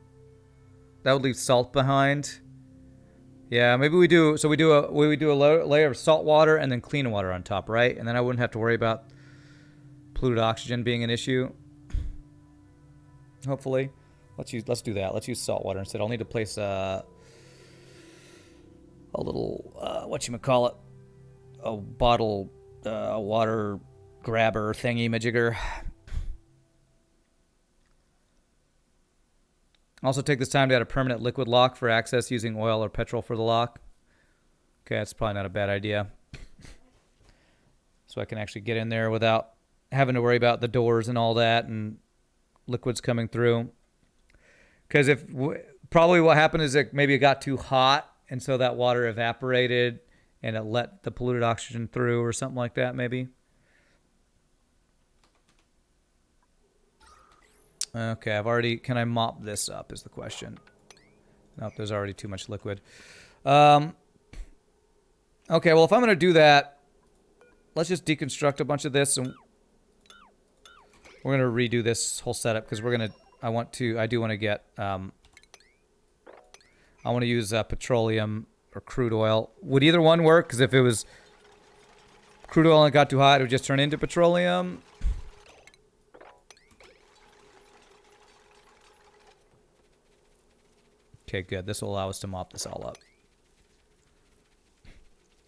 That would leave salt behind. Yeah, maybe we do... So we do a layer of salt water and then clean water on top, right? And then I wouldn't have to worry about polluted oxygen being an issue. Hopefully. Let's do that. Let's use salt water instead. I'll need to place a little... whatchamacallit? A bottle... a water grabber thingy-majigger. Also take this time to add a permanent liquid lock for access using oil or petrol for the lock. Okay, that's probably not a bad idea. So I can actually get in there without having to worry about the doors and all that and liquids coming through. Because probably what happened is that maybe it got too hot and so that water evaporated and it let the polluted oxygen through or something like that maybe. Okay, can I mop this up is the question. Nope, there's already too much liquid. Okay, well, if I'm going to do that, let's just deconstruct a bunch of this and we're going to redo this whole setup because I do want to get, I want to use petroleum or crude oil. Would either one work? Because if it was Crude oil got too hot, it would just turn into petroleum. Okay, good. This will allow us to mop this all up.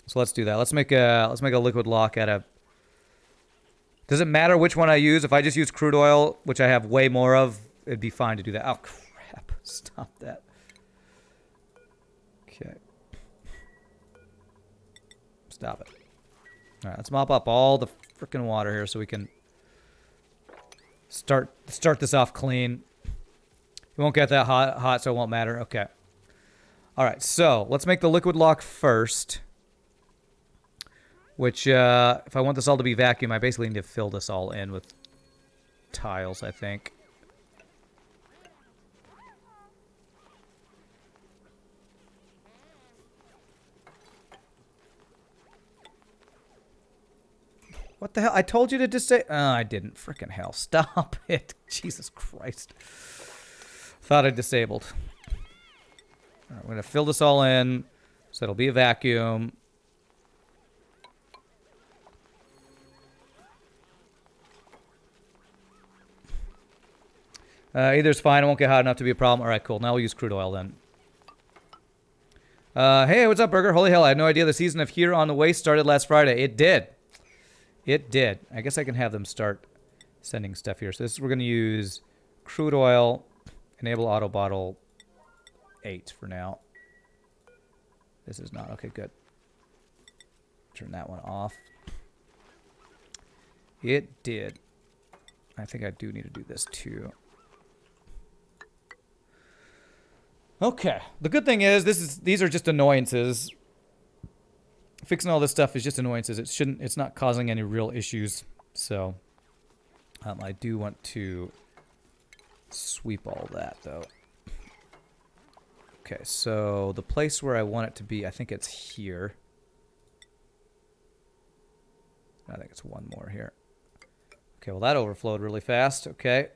So let's do that. Let's make a liquid lock out of. Does it matter which one I use? If I just use crude oil, which I have way more of, it'd be fine to do that. Oh crap! Stop that. Okay. Stop it. All right, let's mop up all the freaking water here so we can start this off clean. It won't get that hot, so it won't matter. Okay. All right, so let's make the liquid lock first. Which, if I want this all to be vacuum, I basically need to fill this all in with tiles, I think. What the hell? I told you to disable. Oh, I didn't. Frickin' hell. Stop it. Jesus Christ. Thought I disabled. All right, we're going to fill this all in so it'll be a vacuum. Either is fine. It won't get hot enough to be a problem. All right, cool. Now we'll use crude oil then. Hey, what's up, Burger? Holy hell, I had no idea the season of Here on the Waste started last Friday. It did. It did. I guess I can have them start sending stuff here. So this we're going to use crude oil, enable auto bottle 8 for now. This is not. Okay, good. Turn that one off. It did. I think I do need to do this too. Okay. The good thing is these are just annoyances. Fixing all this stuff is just annoyances. It's not causing any real issues. So I do want to sweep all that though. Okay, so the place where I want it to be, I think it's here. I think it's one more here. Okay, well that overflowed really fast. Okay.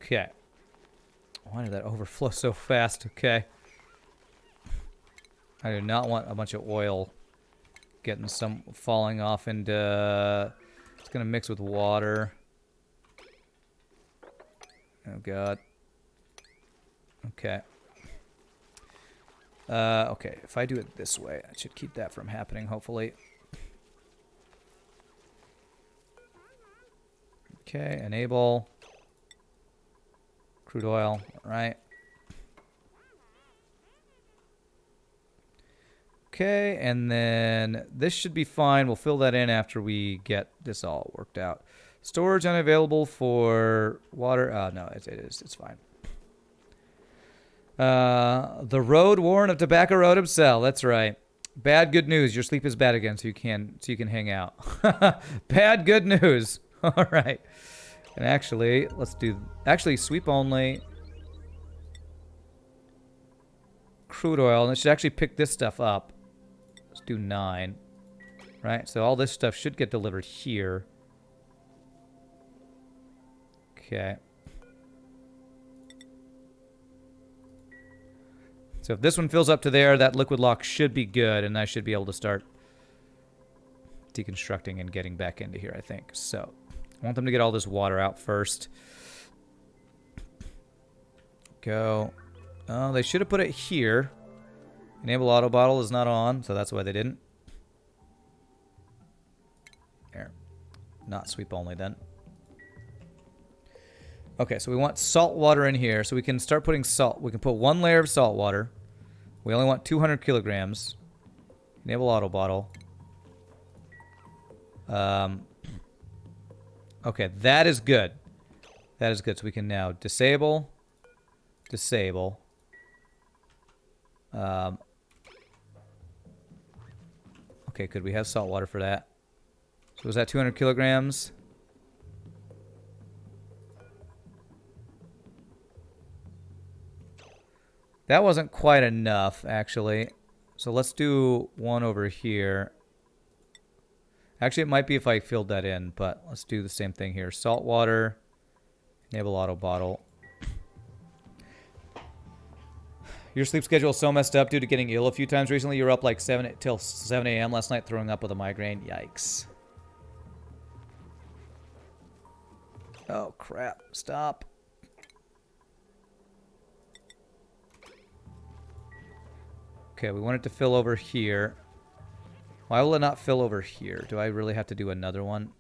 Okay. Why did that overflow so fast? Okay. I do not want a bunch of oil getting some falling off into... It's going to mix with water. Oh, God. Okay. Okay, if I do it this way, I should keep that from happening, hopefully. Okay, enable. Crude oil, all right. Okay, and then this should be fine. We'll fill that in after we get this all worked out. Storage unavailable for water. No, it is. It's fine. The Road Warren of Tobacco Road himself. That's right. Bad good news. Your sleep is bad again, so you can hang out. Bad good news. All right. And actually, let's do sweep only. Crude oil, and it should actually pick this stuff up. Let's do 9. Right? So all this stuff should get delivered here. Okay. So if this one fills up to there, that liquid lock should be good, and I should be able to start deconstructing and getting back into here, I think. So I want them to get all this water out first. Go. Oh, they should have put it here. Enable auto bottle is not on, so that's why they didn't. There. Not sweep only then. Okay, so we want salt water in here, so we can start putting salt. We can put 1 layer of salt water. We only want 200 kilograms. Enable auto bottle. Okay, that is good. That is good. So we can now disable. Disable. Okay, could we have salt water for that? So was that 200 kilograms? That wasn't quite enough, actually. So let's do one over here. Actually, it might be if I filled that in, but let's do the same thing here. Salt water. Enable auto bottle. Your sleep schedule is so messed up due to getting ill a few times recently. You were up like 7 till 7 a.m. last night throwing up with a migraine. Yikes. Oh, crap. Stop. Okay, we want it to fill over here. Why will it not fill over here? Do I really have to do another one?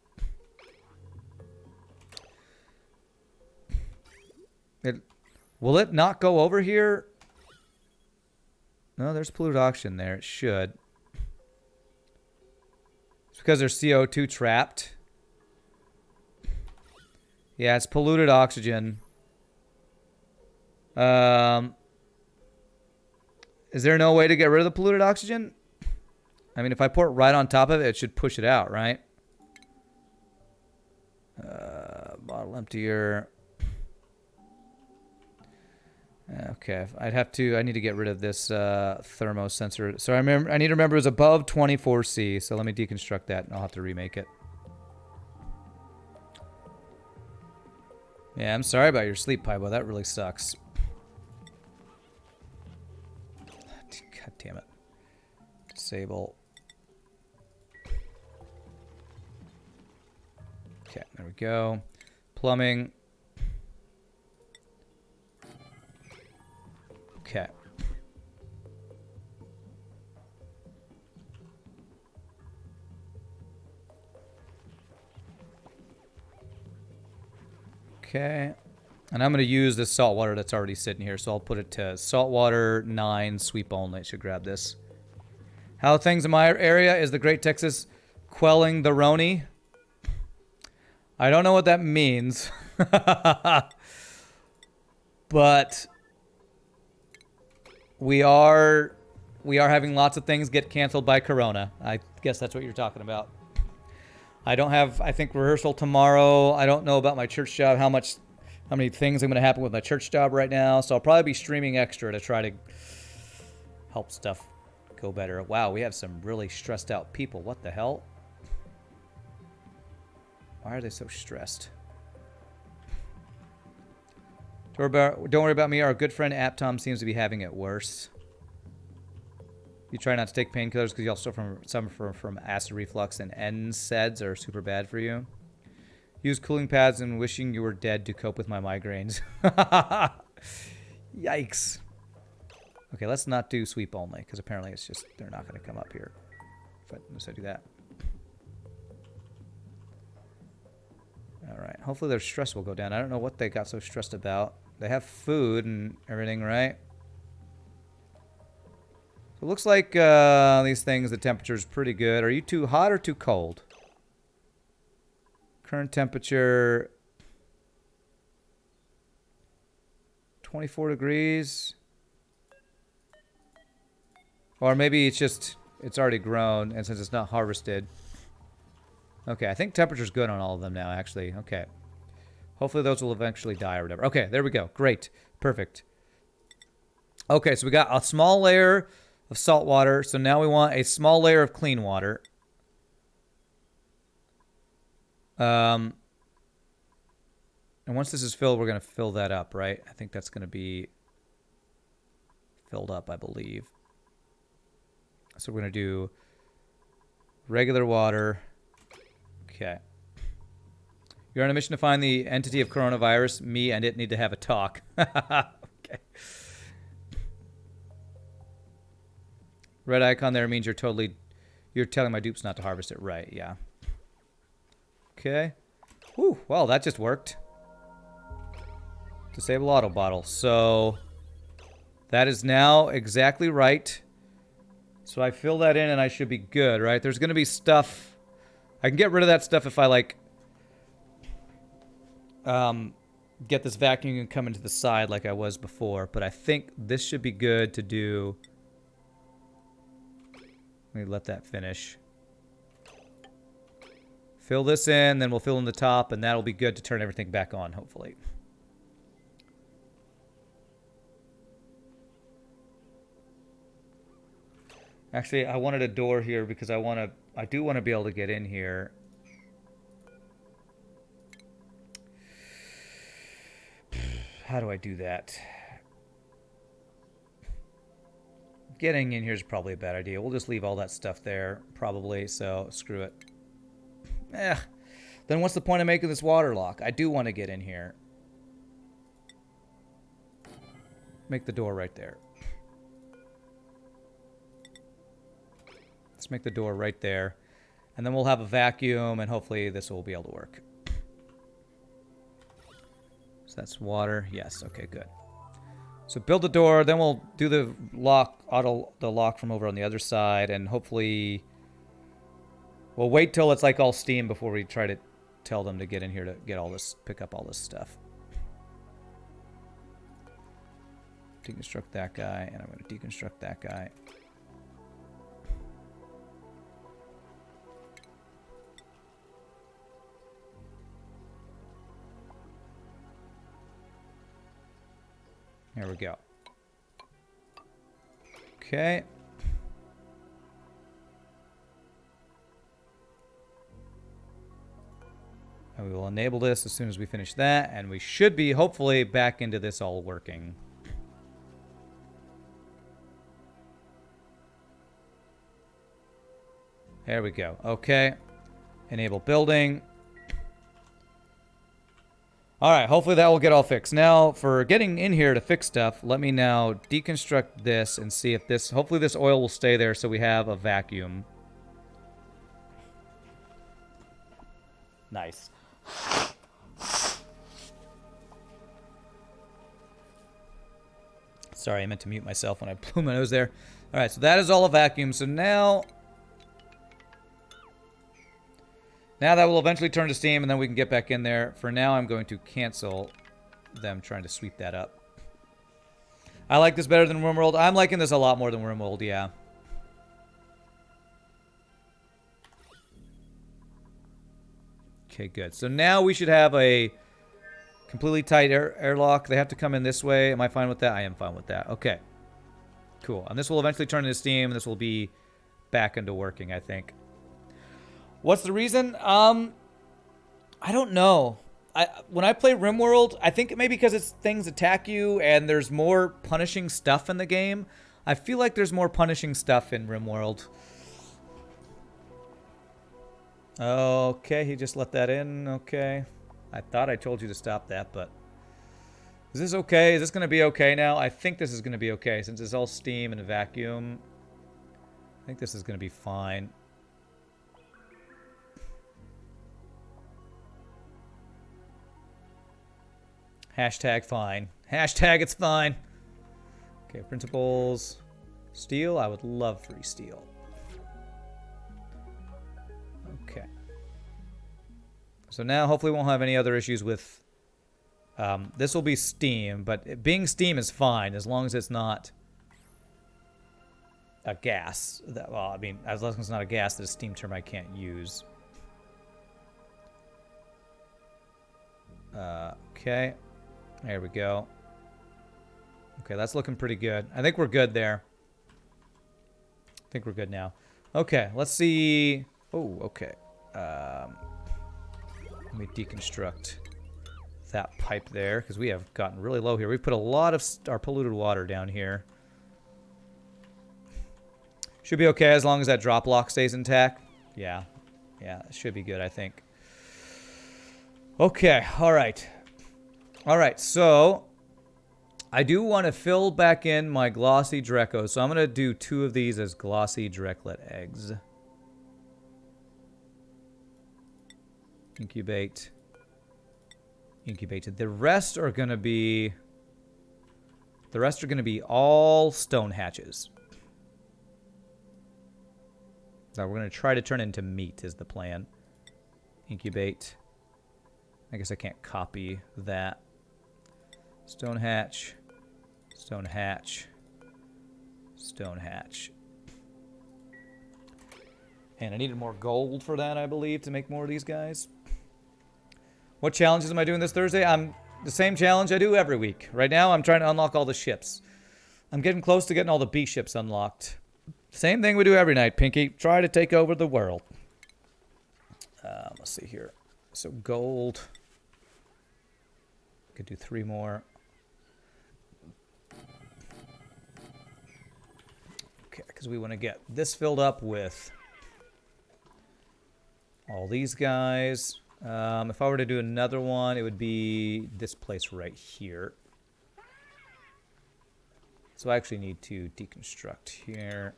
Will it not go over here? No, there's polluted oxygen there. It should. It's because there's CO2 trapped. Yeah, it's polluted oxygen. Is there no way to get rid of the polluted oxygen? I mean, if I pour it right on top of it, it should push it out, right? Bottle emptier. Okay, I need to get rid of this thermo sensor. So I need to remember it was above 24C. So let me deconstruct that and I'll have to remake it. Yeah, I'm sorry about your sleep, Pybo. That really sucks. God damn it. Disable. Okay, there we go. Plumbing. Okay. Okay. And I'm going to use this salt water that's already sitting here. So I'll put it to saltwater 9, sweep only. It should grab this. How are things in my area? Is the Great Texas quelling the Roni? I don't know what that means. But we are having lots of things get canceled by Corona. I guess that's what you're talking about. I think rehearsal tomorrow. I don't know about my church job, how many things are going to happen with my church job right now. So I'll probably be streaming extra to try to help stuff go better. Wow, we have some really stressed out people. What the hell? Why are they so stressed? Don't worry about me. Our good friend AppTom seems to be having it worse. You try not to take painkillers because you also suffer from acid reflux, and NSAIDs are super bad for you. Use cooling pads and wishing you were dead to cope with my migraines. Yikes. Okay, let's not do sweep only because apparently it's just they're not going to come up here unless I do that. All right. Hopefully their stress will go down. I don't know what they got so stressed about. They have food and everything, right? So it looks like these things, the temperature's pretty good. Are you too hot or too cold? Current temperature 24 degrees. Or maybe it's already grown, and since it's not harvested. Okay, I think temperature's good on all of them now, actually. Okay. Hopefully those will eventually die or whatever. Okay, there we go. Great. Perfect. Okay, so we got a small layer of salt water. So now we want a small layer of clean water. And once this is filled, we're going to fill that up, right? I think that's going to be filled up, I believe. So we're going to do regular water. Okay. You're on a mission to find the entity of coronavirus. Me and it need to have a talk. Okay. Red icon there means you're telling my dupes not to harvest it. Right, yeah. Okay. Whew, well, that just worked. Disable auto bottle. So that is now exactly right. So I fill that in and I should be good, right? There's going to be stuff. I can get rid of that stuff if I, like, get this vacuum and come into the side like I was before. But I think this should be good to do. Let me let that finish. Fill this in, then we'll fill in the top, and that'll be good to turn everything back on, hopefully. Actually, I wanted a door here because I do want to be able to get in here. How do I do that? getting in here is probably a bad idea. We'll just leave all that stuff there, probably, so screw it. Then what's the point of making this water lock? I do want to get in here. Make the door right there. Let's make the door right there. And then we'll have a vacuum, and hopefully this will be able to work. So that's water. Yes, okay, good. So build the door, then we'll do the lock, the lock from over on the other side, and hopefully we'll wait till it's like all steam before we try to tell them to get in here to get all this, pick up all this stuff. Deconstruct that guy, and I'm going to deconstruct that guy. There we go. Okay. And we will enable this as soon as we finish that, and we should be hopefully back into this all working. There we go. Okay. Enable building. Alright, hopefully that will get all fixed. Now, for getting in here to fix stuff, let me now deconstruct this and see if this... Hopefully this oil will stay there so we have a vacuum. Nice. Sorry, I meant to mute myself when I blew my nose there. Alright, so that is all a vacuum. So now... Now that will eventually turn to steam, and then we can get back in there. For now, I'm going to cancel them trying to sweep that up. I like this better than RimWorld. I'm liking this a lot more than RimWorld, yeah. Okay, good. So now we should have a completely tight airlock. They have to come in this way. Am I fine with that? I am fine with that. Okay. Cool. And this will eventually turn into steam, and this will be back into working, I think. What's the reason? I don't know. When I play RimWorld, I think maybe because it's things attack you and there's more punishing stuff in the game. I feel like there's more punishing stuff in RimWorld. Okay, he just let that in. Okay. I thought I told you to stop that, but... Is this okay? Is this going to be okay now? I think this is going to be okay since it's all steam and vacuum. I think this is going to be fine. Hashtag fine. Hashtag it's fine. Okay, principles. Steel. I would love free steel. Okay. So now hopefully we won't have any other issues with... this will be steam, but being steam is fine as long as it's not a gas. Well, I mean, as long as it's not a gas that a steam turbine can't use. Okay. There we go. Okay, that's looking pretty good. I think we're good there. I think we're good now. Okay, let's see. Oh, okay. Let me deconstruct that pipe there, because we have gotten really low here. We've put a lot of our polluted water down here. Should be okay as long as that drop lock stays intact. Yeah. Yeah, it should be good, I think. Okay, alright. Alright, so I do want to fill back in my glossy Dreco, so I'm going to do 2 of these as glossy Dreklet eggs. Incubate. Incubated. The rest are going to be all stone hatches. So we're going to try to turn into meat is the plan. Incubate. I guess I can't copy that. Stone hatch. Stone hatch. Stone hatch. And I needed more gold for that, I believe, to make more of these guys. What challenges am I doing this Thursday? I'm the same challenge I do every week. Right now, I'm trying to unlock all the ships. I'm getting close to getting all the B ships unlocked. Same thing we do every night, Pinky. Try to take over the world. Let's see here. So gold. Could do 3 more. because we want to get this filled up with all these guys. If I were to do another one, it would be this place right here. So I actually need to deconstruct here.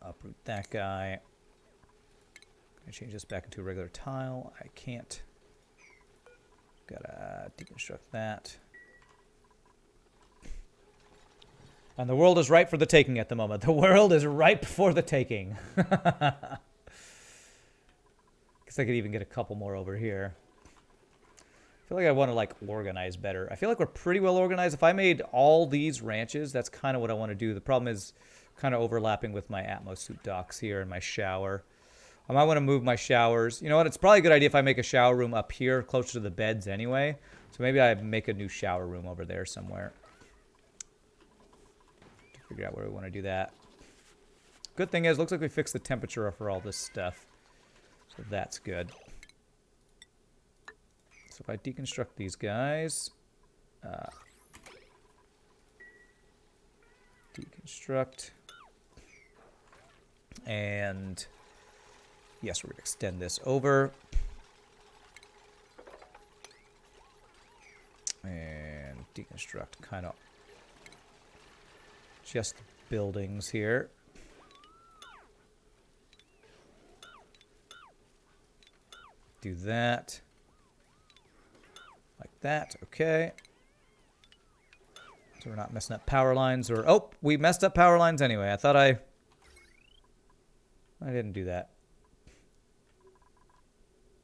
Uproot that guy. Gonna change this back into a regular tile. I can't. Gotta deconstruct that. And the world is ripe for the taking at the moment. The world is ripe for the taking. Guess I could even get a couple more over here. I feel like I want to like organize better. I feel like we're pretty well organized. If I made all these ranches, that's kind of what I want to do. The problem is kind of overlapping with my Atmos suit docks here and my shower. I might want to move my showers. You know what? It's probably a good idea if I make a shower room up here closer to the beds anyway. So maybe I make a new shower room over there somewhere. To figure out where we want to do that. Good thing is, looks like we fixed the temperature for all this stuff. So that's good. So if I deconstruct these guys, deconstruct, and yes, we're going to extend this over. And deconstruct kind of just the buildings here. Do that. Like that, okay. So we're not messing up power lines or... Oh, we messed up power lines anyway. I thought I didn't do that.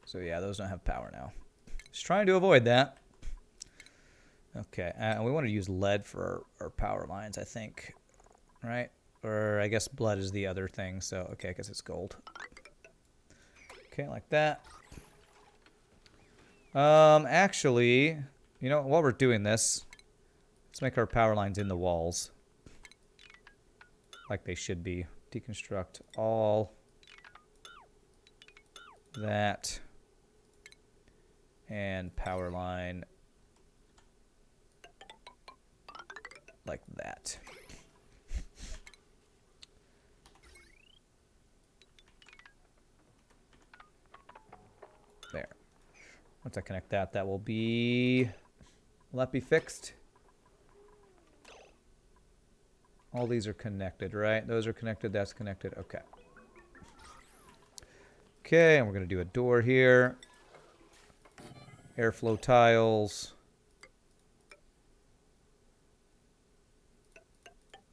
So yeah, those don't have power now. Just trying to avoid that. Okay, and we want to use lead for our power lines, I think. Right? Or I guess blood is the other thing, so okay, I guess it's gold. Okay, like that. Actually, you know, while we're doing this, let's make our power lines in the walls. Like they should be. Deconstruct all that. And power line like that. There. Once I connect that, that will be... Will that be fixed? All these are connected, right? Those are connected, that's connected. Okay. Okay, and we're going to do a door here. Airflow tiles.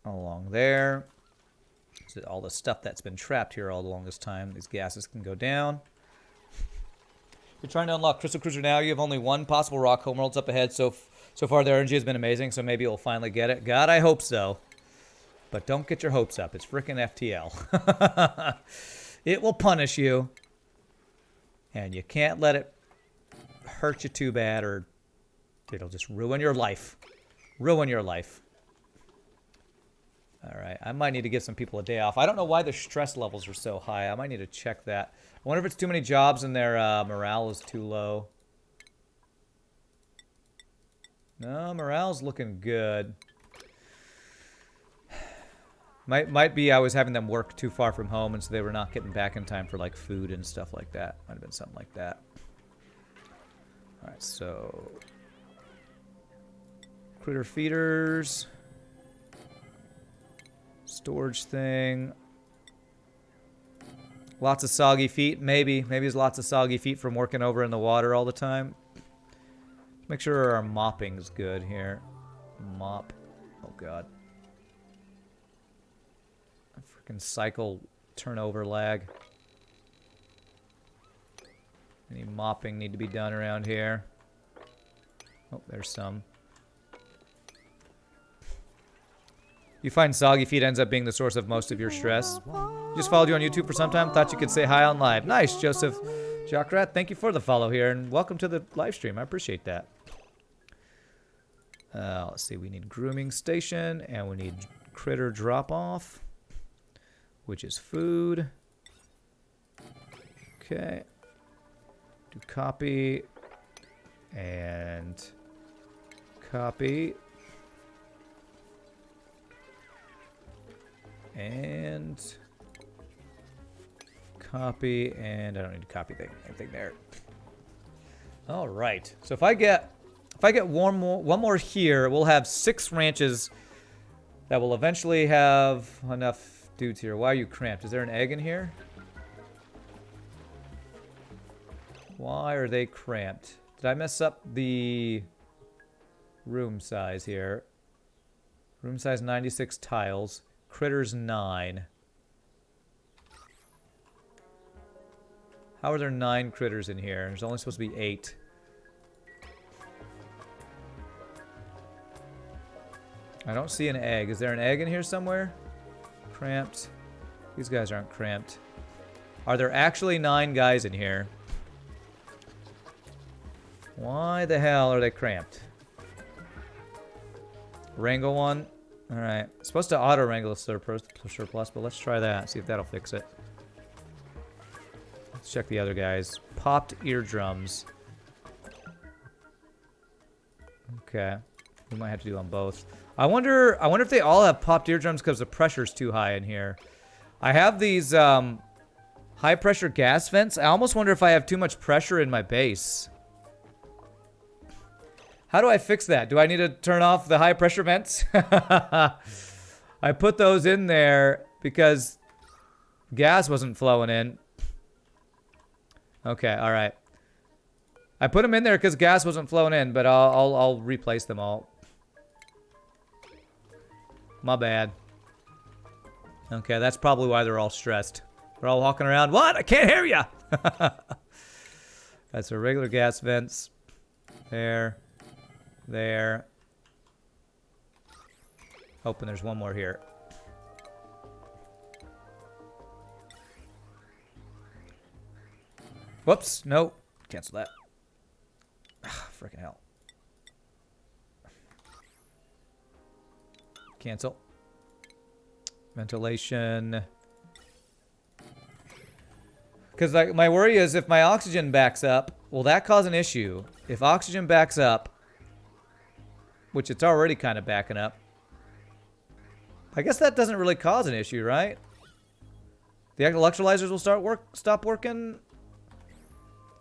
Along there. So all the stuff that's been trapped here all the longest time, these gases can go down. You're trying to unlock Crystal Cruiser now. You have only one possible rock homeworlds up ahead. So far, the RNG has been amazing, so maybe you'll finally get it. God, I hope so. But don't get your hopes up. It's frickin' FTL. It will punish you. And you can't let it hurt you too bad, or it'll just ruin your life. Ruin your life. All right, I might need to give some people a day off. I don't know why the stress levels are so high. I might need to check that. I wonder if it's too many jobs and their morale is too low. No, morale's looking good. Might be I was having them work too far from home, and so they were not getting back in time for like food and stuff like that. Might have been something like that. All right, so critter feeders. Storage thing. Lots of soggy feet. Maybe there's lots of soggy feet from working over in the water all the time. Make sure our mopping's good here. Mop. Oh, God. A freaking cycle turnover lag. Any mopping need to be done around here? Oh, there's some. You find soggy feet ends up being the source of most of your stress. Just followed you on YouTube for some time. Thought you could say hi on live. Nice, Joseph Jacrat. Thank you for the follow here, and welcome to the live stream. I appreciate that. Let's see. We need grooming station, and we need critter drop-off, which is food. Okay. Do copy. And copy. And copy, and I don't need to copy anything there. All right. So if I get one more here, we'll have 6 ranches that will eventually have enough dudes here. Why are you cramped? Is there an egg in here? Why are they cramped? Did I mess up the room size here? Room size 96 tiles. Critters 9. How are there 9 critters in here? There's only supposed to be 8. I don't see an egg. Is there an egg in here somewhere? Cramped. These guys aren't cramped. Are there actually 9 guys in here? Why the hell are they cramped? Wrangle one. Alright. Supposed to auto-wrangle a surplus, but let's try that. See if that'll fix it. Let's check the other guys. Popped eardrums. Okay. We might have to do on both. I wonder if they all have popped eardrums because the pressure's too high in here. I have these high pressure gas vents. I almost wonder if I have too much pressure in my base. How do I fix that? Do I need to turn off the high pressure vents? I put those in there because gas wasn't flowing in. Okay, all right. I put them in there because gas wasn't flowing in, but I'll replace them all. My bad. Okay, that's probably why they're all stressed. They're all walking around. What? I can't hear you. That's our regular gas vents. There. There. Oh, and there's one more here. Whoops. No. Cancel that. Freaking hell. Cancel. Ventilation. Because like, my worry is if my oxygen backs up, will that cause an issue? If oxygen backs up, which it's already kind of backing up, I guess that doesn't really cause an issue, right? The electrolyzers will stop working.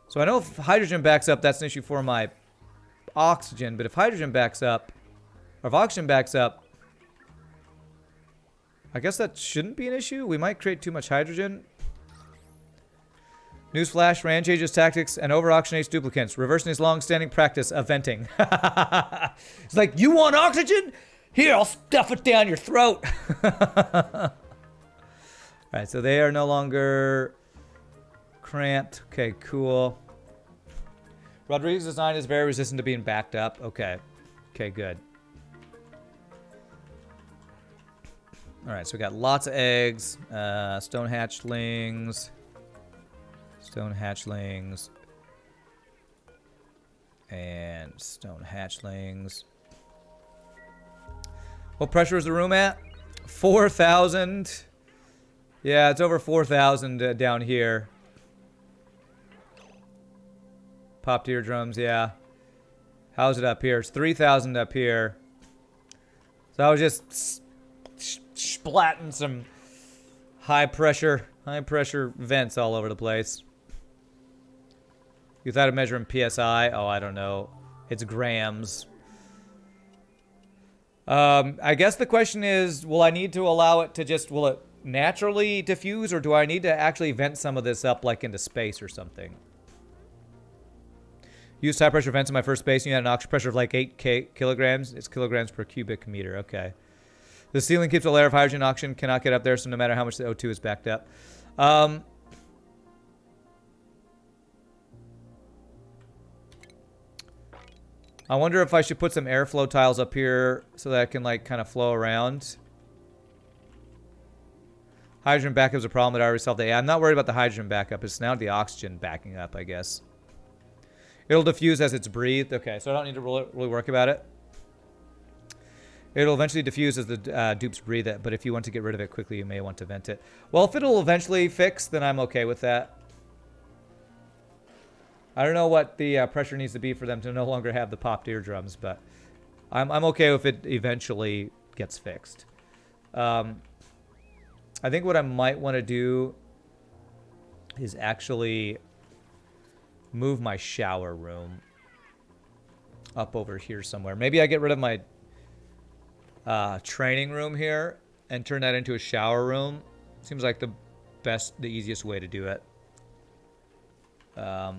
So I know if hydrogen backs up, that's an issue for my oxygen. But if hydrogen backs up, or if oxygen backs up, I guess that shouldn't be an issue. We might create too much hydrogen. Newsflash, Rand changes tactics and over-oxygenates duplicants, reversing his long-standing practice of venting. It's like, you want oxygen? Here, I'll stuff it down your throat. Alright, so they are no longer cramped. Okay, cool. Rodriguez's design is very resistant to being backed up. Okay. Okay, good. Alright, so we got lots of eggs. Stone hatchlings. Stone hatchlings. And stone hatchlings. What pressure is the room at? 4,000. Yeah, it's over 4,000 down here. Popped eardrums, yeah. How's it up here? It's 3,000 up here. So I was just splatting some high pressure vents all over the place. You thought of measuring PSI? Oh, I don't know. It's grams. I guess the question is, will I need to allow it to just, will it naturally diffuse, or do I need to actually vent some of this up like into space or something? Used high pressure vents in my first base, and you had an oxygen pressure of like 8 kilograms. It's kilograms per cubic meter. Okay. The ceiling keeps a layer of hydrogen. Oxygen cannot get up there, so no matter how much the O2 is backed up. I wonder if I should put some airflow tiles up here so that I can like kind of flow around. Hydrogen backup is a problem that I already solved. Yeah, I'm not worried about the hydrogen backup. It's now the oxygen backing up, I guess. It'll diffuse as it's breathed. Okay, so I don't need to really worry about it. It'll eventually diffuse as the dupes breathe it, but if you want to get rid of it quickly, you may want to vent it. Well, if it'll eventually fix, then I'm okay with that. I don't know what the pressure needs to be for them to no longer have the popped eardrums, but I'm okay if it eventually gets fixed. I think what I might want to do is actually move my shower room up over here somewhere. Maybe I get rid of my training room here and turn that into a shower room. Seems like the easiest way to do it. I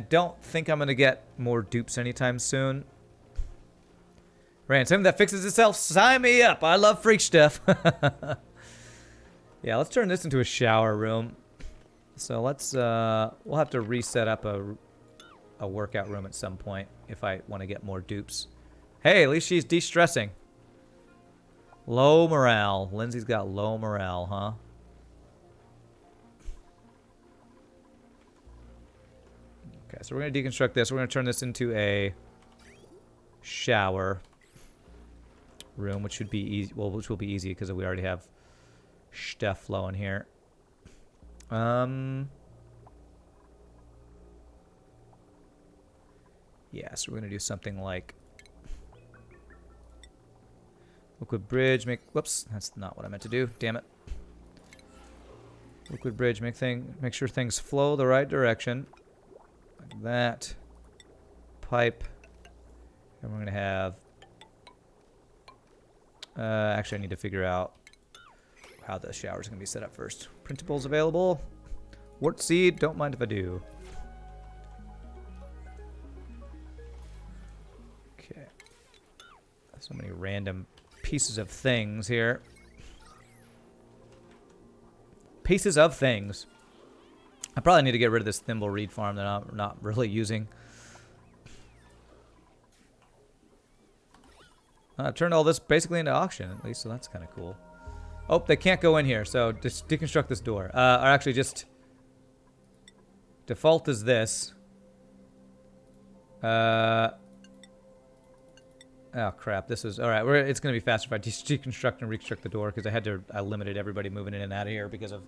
don't think I'm going to get more dupes anytime soon. Rand, something that fixes itself, sign me up. I love freak stuff. Yeah, let's turn this into a shower room. So let's, we'll have to reset up a workout room at some point if I want to get more dupes. Hey, at least she's de-stressing. Low morale. Lindsay's got low morale, huh? Okay, so we're going to deconstruct this. We're going to turn this into a shower room, which should be easy. Well, which will be easy because we already have stuff flowing here. Yeah, so we're going to do something like liquid bridge, whoops, that's not what I meant to do. Damn it. Liquid bridge, make sure things flow the right direction. Like that. Pipe. And we're going to have actually I need to figure out how the shower's going to be set up first. Printables available. Wart seed, don't mind if I do. Okay. So many random pieces of things here. Pieces of things. I probably need to get rid of this thimble reed farm that I'm not really using. I turned all this basically into auction, at least, so that's kind of cool. Oh, they can't go in here, so just deconstruct this door. Or actually, just default is this. Oh crap! This is all right. It's gonna be faster if I just deconstruct and reconstruct the door because I limited everybody moving in and out of here because of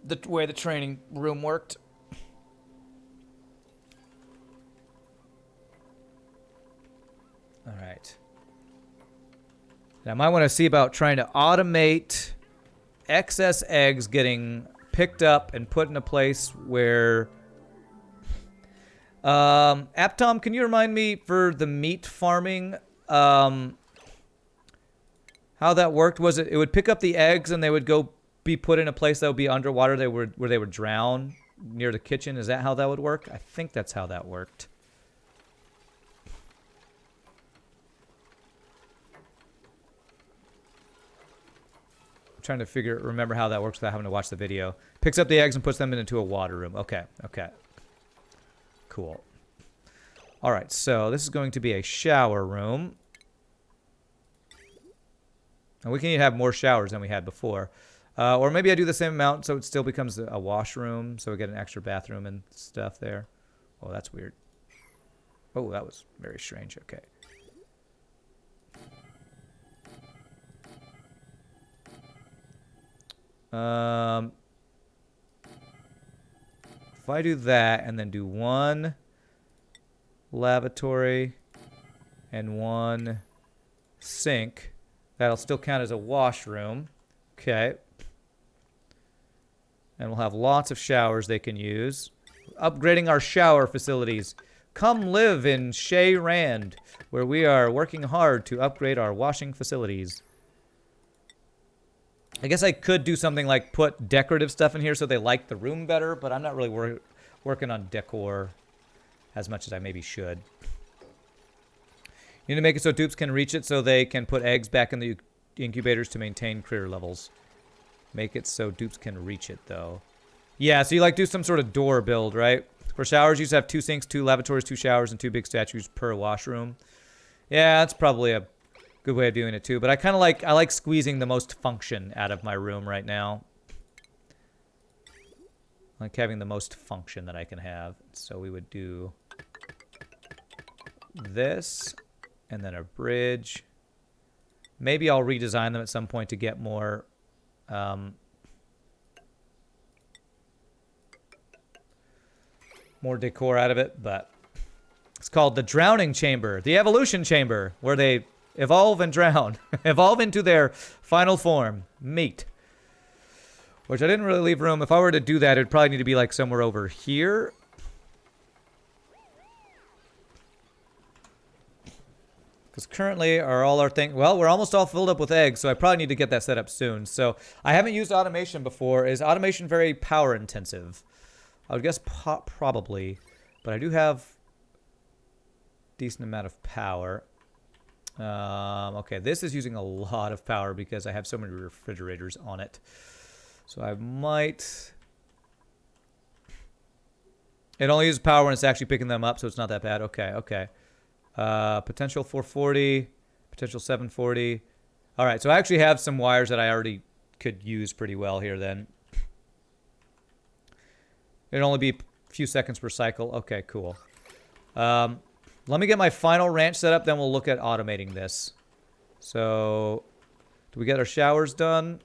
the way the training room worked. All right. Now, I might want to see about trying to automate excess eggs getting picked up and put in a place where... Aptom, can you remind me for the meat farming, how that worked? Was it would pick up the eggs and they would go be put in a place that would be underwater where they would drown near the kitchen? Is that how that would work? I think that's how that worked. Trying to remember how that works without having to watch the video. Picks up the eggs and puts them into a water room. Okay, okay. Cool. All right, so this is going to be a shower room. And we can have more showers than we had before. Or maybe I do the same amount so it still becomes a washroom, so we get an extra bathroom and stuff there. Oh, that's weird. Oh, that was very strange. Okay. If I do that and then do one lavatory and one sink, that'll still count as a washroom. Okay. And we'll have lots of showers they can use. Upgrading our shower facilities. Come live in Shea Rand, where we are working hard to upgrade our washing facilities. I guess I could do something like put decorative stuff in here so they like the room better, but I'm not really working on decor as much as I maybe should. You need to make it so dupes can reach it so they can put eggs back in the incubators to maintain critter levels. Make it so dupes can reach it, though. Yeah, so you like do some sort of door build, right? For showers, you used to have 2 sinks, 2 lavatories, 2 showers, and 2 big statues per washroom. Yeah, that's probably a good way of doing it too, but I like squeezing the most function out of my room right now. I like having the most function that I can have. So we would do this and then a bridge. Maybe I'll redesign them at some point to get more more decor out of it, but it's called the drowning chamber, the evolution chamber, where they Evolve and drown. Evolve into their final form. Mate. Which I didn't really leave room. If I were to do that, it'd probably need to be like somewhere over here. Because currently are all our things... Well, we're almost all filled up with eggs, so I probably need to get that set up soon. So I haven't used automation before. Is automation very power intensive? I would guess probably. But I do have decent amount of power. Okay, this is using a lot of power because I have so many refrigerators on it. So I might... It only uses power when it's actually picking them up, so it's not that bad. Okay, okay. Potential 440, potential 740. All right, so I actually have some wires that I already could use pretty well here then. It'd only be a few seconds per cycle. Okay, cool. Let me get my final ranch set up, then we'll look at automating this. So, do we get our showers done?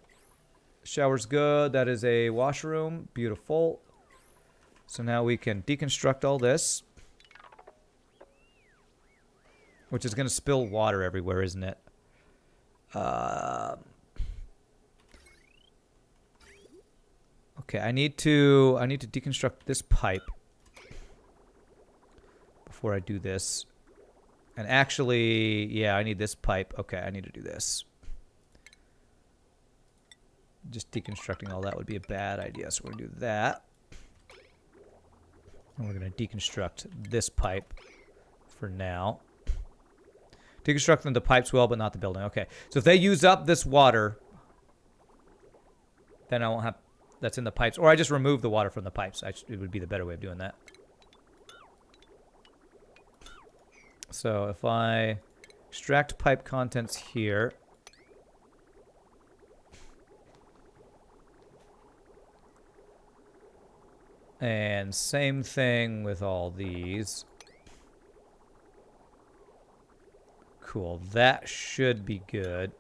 Shower's good. That is a washroom. Beautiful. So now we can deconstruct all this. Which is going to spill water everywhere, isn't it? Okay, I need to deconstruct this pipe before I do this. And actually, yeah, I need this pipe. Okay, I need to do this. Just deconstructing all that would be a bad idea, so we're going to do that. And we're going to deconstruct this pipe for now. Deconstructing the pipes well, but not the building. Okay, so if they use up this water, then I won't have... That's in the pipes. Or I just remove the water from the pipes. It would be the better way of doing that. So if I extract pipe contents here... And same thing with all these. Cool. That should be good.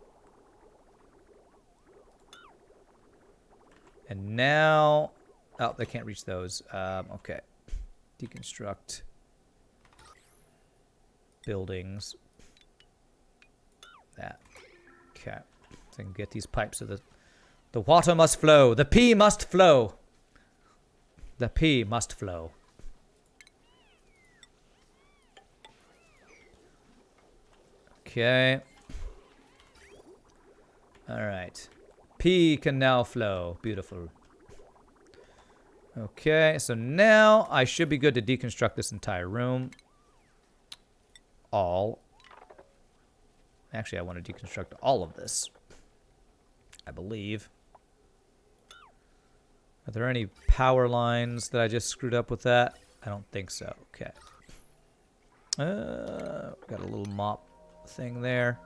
And now... Oh, they can't reach those. Okay. Deconstruct buildings. That. Okay. So I can get these pipes so the water must flow. The pee must flow. The pee must flow. Okay. Alright. Pee can now flow. Beautiful. Okay, so now I should be good to deconstruct this entire room. Actually, I want to deconstruct all of this. I believe. Are there any power lines that I just screwed up with that? I don't think so. Okay. Got a little mop thing there.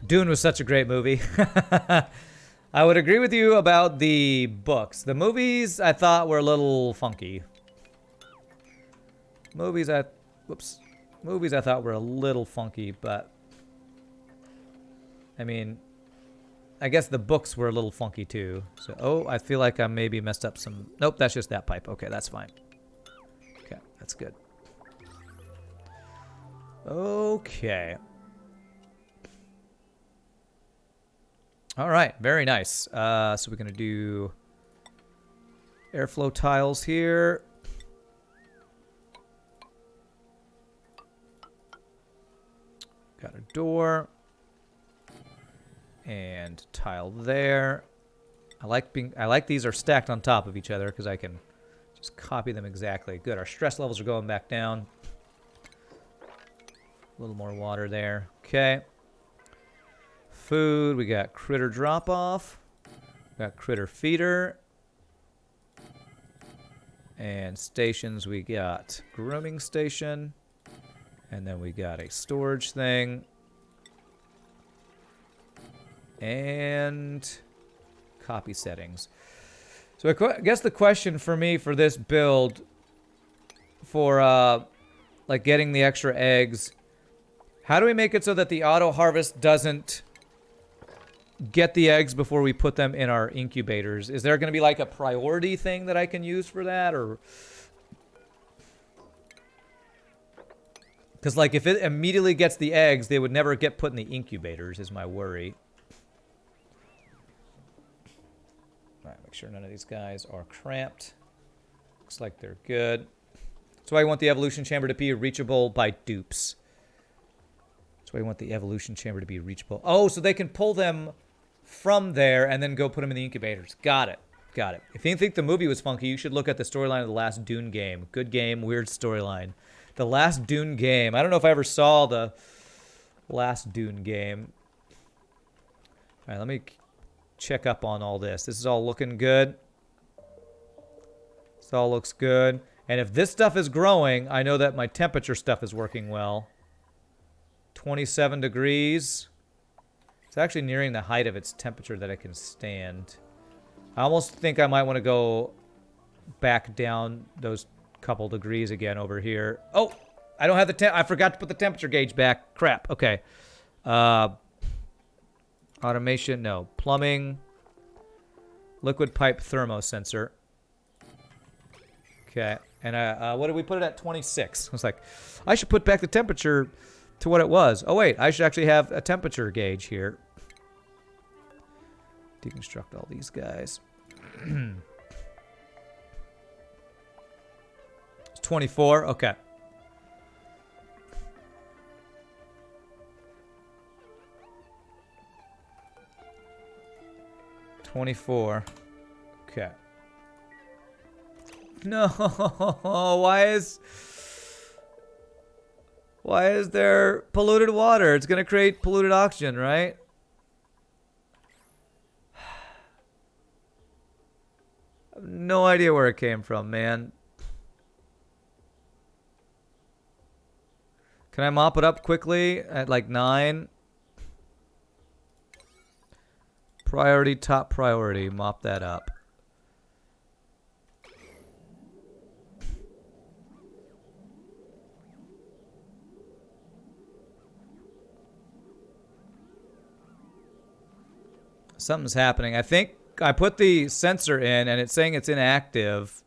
Dune was such a great movie. I would agree with you about the books. The movies I thought were a little funky. Movies I thought were a little funky, but I mean, I guess the books were a little funky too. So, oh, I feel like I maybe messed up some... Nope, that's just that pipe. Okay, that's fine. Okay, that's good. Okay. All right, very nice. So we're going to do airflow tiles here. Got a door. And tile there. I like these are stacked on top of each other because I can just copy them exactly. Good. Our stress levels are going back down. A little more water there. Okay. Food. We got critter drop off. Got critter feeder. And stations. We got grooming station. And then we got a storage thing. And copy settings. So I guess the question for me for this build, for like getting the extra eggs, how do we make it so that the auto harvest doesn't get the eggs before we put them in our incubators? Is there going to be like a priority thing that I can use for that, or Because, like, if it immediately gets the eggs, they would never get put in the incubators, is my worry. Alright, make sure none of these guys are cramped. Looks like they're good. That's why I want the evolution chamber to be reachable by dupes. That's why I want the evolution chamber to be reachable. Oh, so they can pull them from there and then go put them in the incubators. Got it. Got it. If you think the movie was funky, you should look at the storyline of the last Dune game. Good game, weird storyline. The last Dune game. I don't know if I ever saw the last Dune game. All right, let me check up on all this. This is all looking good. This all looks good. And if this stuff is growing, I know that my temperature stuff is working well. 27 degrees. It's actually nearing the height of its temperature that I can stand. I almost think I might want to go back down those couple degrees again over here. Oh, I don't have the I forgot to put the temperature gauge back. Crap. Okay. Automation, no. Plumbing. Liquid pipe thermosensor. Okay. And what did we put it at? 26. I was like, I should put back the temperature to what it was. Oh, wait. I should actually have a temperature gauge here. Deconstruct all these guys. It's 24. Okay. Okay. No. Why is there polluted water? It's gonna create polluted oxygen, right? I have no idea where it came from, man. Can I mop it up quickly at like 9? Priority, top priority. Mop that up. Something's happening. I think I put the sensor in and it's saying it's inactive.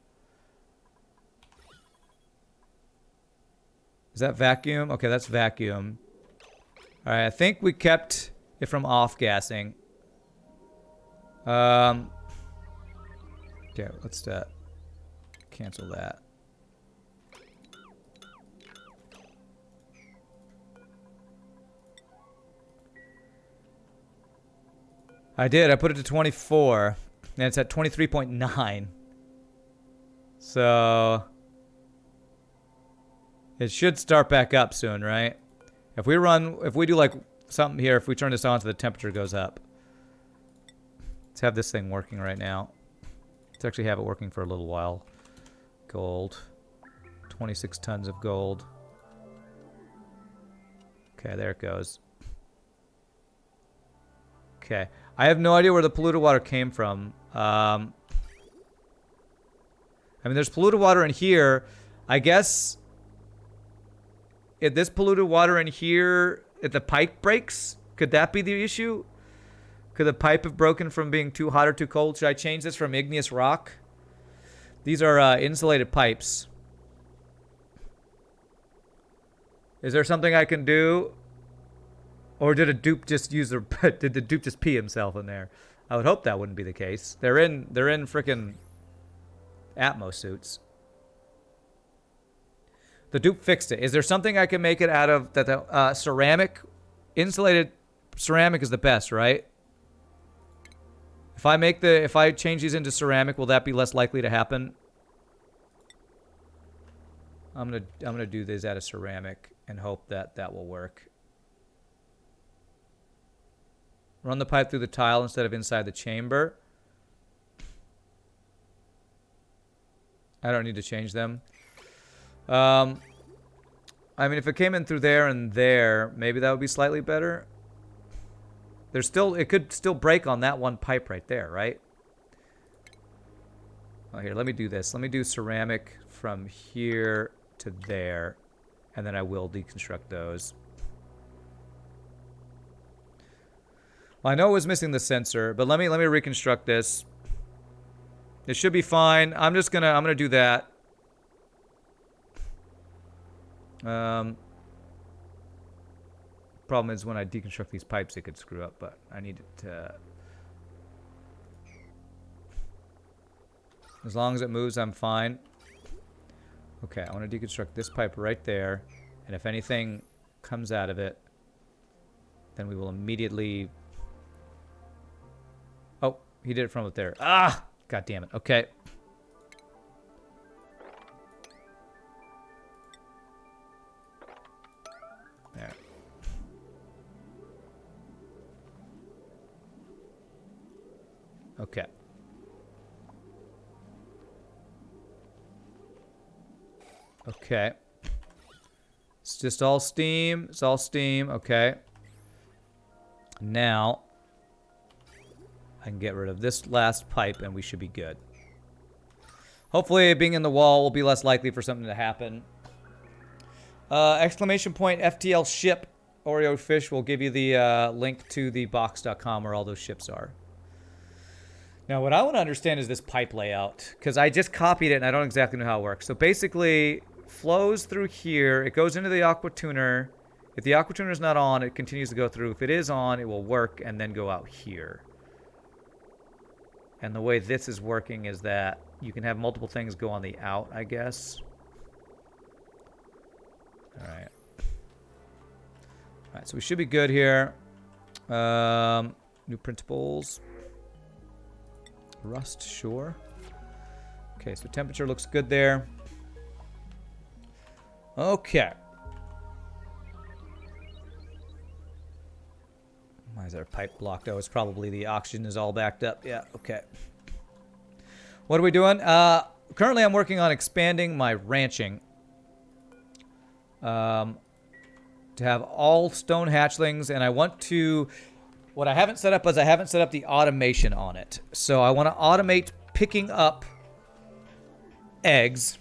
Is that vacuum? Okay, that's vacuum. Alright, I think we kept it from off-gassing. Okay, let's cancel that. I did. I put it to 24. And it's at 23.9. So it should start back up soon, right? If we do like something here, if we turn this on so the temperature goes up. Let's have this thing working right now. Let's actually have it working for a little while. Gold. 26 tons of gold. Okay, there it goes. Okay. I have no idea where the polluted water came from. I mean, there's polluted water in here. I guess if this polluted water in here, if the pipe breaks, could that be the issue? Could the pipe have broken from being too hot or too cold? Should I change this from igneous rock? These are insulated pipes. Is there something I can do? Or did a dupe just use the did the dupe just pee himself in there? I would hope that wouldn't be the case. They're in frickin' Atmos suits. The dupe fixed it. Is there something I can make it out of that the ceramic? Insulated ceramic is the best, right? If I change these into ceramic, will that be less likely to happen? I'm gonna do these out of ceramic and hope that that will work. Run the pipe through the tile instead of inside the chamber. I don't need to change them. I mean, if it came in through there and there, maybe that would be slightly better. It could still break on that one pipe right there, right? Oh, here, let me do this. Let me do ceramic from here to there, and then I will deconstruct those. Well, I know it was missing the sensor, but let me reconstruct this. It should be fine. I'm gonna do that. Problem is when I deconstruct these pipes, it could screw up, but I need it to... As long as it moves, I'm fine. Okay, I want to deconstruct this pipe right there. And if anything comes out of it, then we will immediately... Oh, he did it from up there. Ah! God damn it. Okay. There. Okay. Okay. It's just all steam. It's all steam. Okay. Now, I can get rid of this last pipe and we should be good. Hopefully, being in the wall will be less likely for something to happen. Exclamation point FTL ship Oreo fish will give you the link to the box.com where all those ships are. Now, what I want to understand is this pipe layout, because I just copied it and I don't exactly know how it works. So basically, flows through here. It goes into the aqua tuner. If the aqua tuner is not on, it continues to go through. If it is on, it will work and then go out here. And the way this is working is that you can have multiple things go on the out, I guess. All right. All right, so we should be good here. New principles. Rust, sure. Okay, so temperature looks good there. Okay. Why is our pipe blocked? Oh, it's probably the oxygen is all backed up. Yeah, okay. What are we doing? Currently, I'm working on expanding my ranching. To have all stone hatchlings, and I want to... What I haven't set up is I haven't set up the automation on it. So I want to automate picking up eggs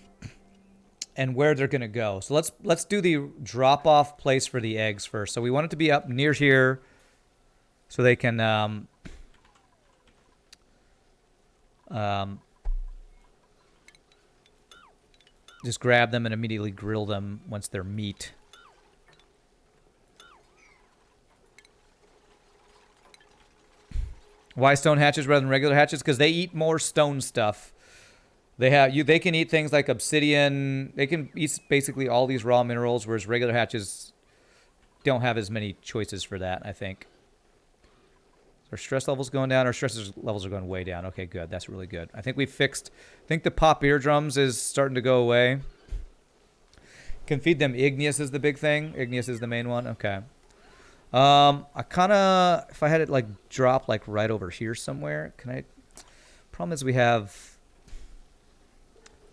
and where they're going to go. So let's do the drop-off place for the eggs first. So we want it to be up near here so they can just grab them and immediately grill them once they're meat. Why stone hatches rather than regular hatches? Because they eat more stone stuff. They can eat things like obsidian. They can eat basically all these raw minerals, whereas regular hatches don't have as many choices for that, I think. Our stress levels going down. Our stress levels are going way down. Okay, good. That's really good. I think we fixed... I think the pop eardrums is starting to go away. Can feed them igneous is the big thing. Igneous is the main one. Okay. I kind of... If I had it, like, drop, like, right over here somewhere. Can I... Problem is we have...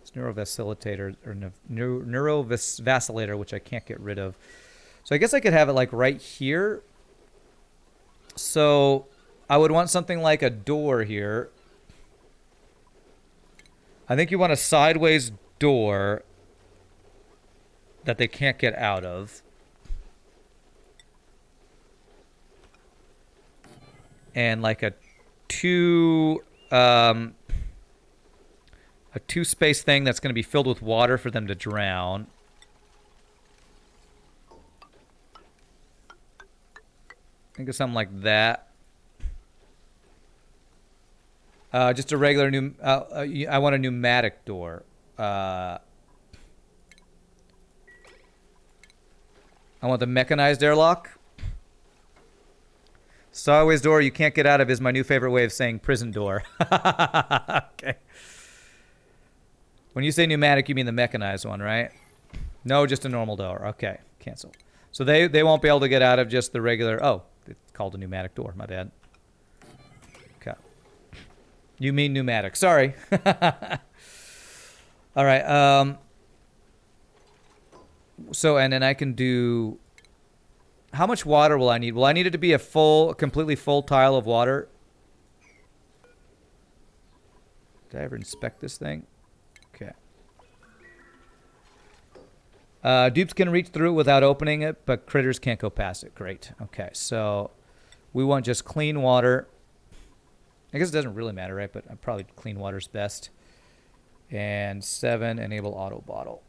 This neurovascillator, or neurovacillator, which I can't get rid of. So I guess I could have it, like, right here. So... I would want something like a door here. I think you want a sideways door that they can't get out of. And like a two-space thing that's going to be filled with water for them to drown. Think of something like that. Just a regular I want a pneumatic door. I want the mechanized airlock. Sideways door you can't get out of is my new favorite way of saying prison door. Okay. When you say pneumatic, you mean the mechanized one, right? No, just a normal door. Okay, cancel. So they won't be able to get out of just the regular... Oh, it's called a pneumatic door. My bad. Okay. You mean pneumatic. Sorry. All right. So, and then I can do... How much water will I need? Will I need it to be a completely full tile of water? Did I ever inspect this thing? Okay. Dupes can reach through it without opening it, but critters can't go past it. Great. Okay, so we want just clean water. I guess it doesn't really matter, right? But probably clean water's best. And 7, enable auto bottle.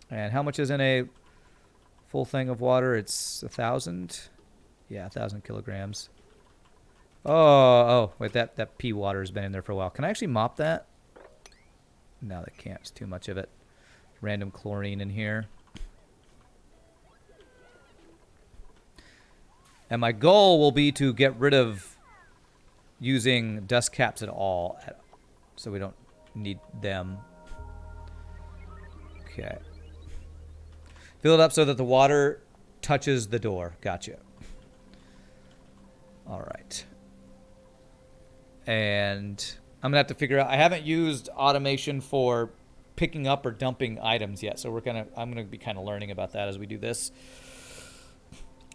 And how much is in a Full thing of water, it's 1,000. Yeah, 1,000 kilograms. Oh, wait, that pea water has been in there for a while. Can I actually mop that? No, that can't. It's too much of it. Random chlorine in here. And my goal will be to get rid of using dust caps at all, so we don't need them. Okay. Fill it up so that the water touches the door. Gotcha. All right. And I'm gonna have to figure out. I haven't used automation for picking up or dumping items yet, so I'm gonna be kind of learning about that as we do this.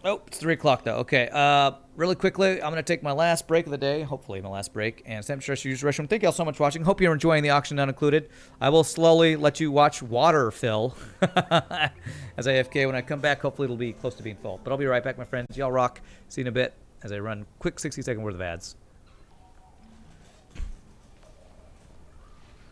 Oh, it's 3 o'clock though. Okay. Really quickly, I'm gonna take my last break of the day. Hopefully, my last break. And Sam Stress Use Restroom. Thank you all so much for watching. Hope you're enjoying the auction not included. I will slowly let you watch water fill as AFK. When I come back, hopefully it'll be close to being full. But I'll be right back, my friends. Y'all rock. See you in a bit as I run quick 60-second worth of ads.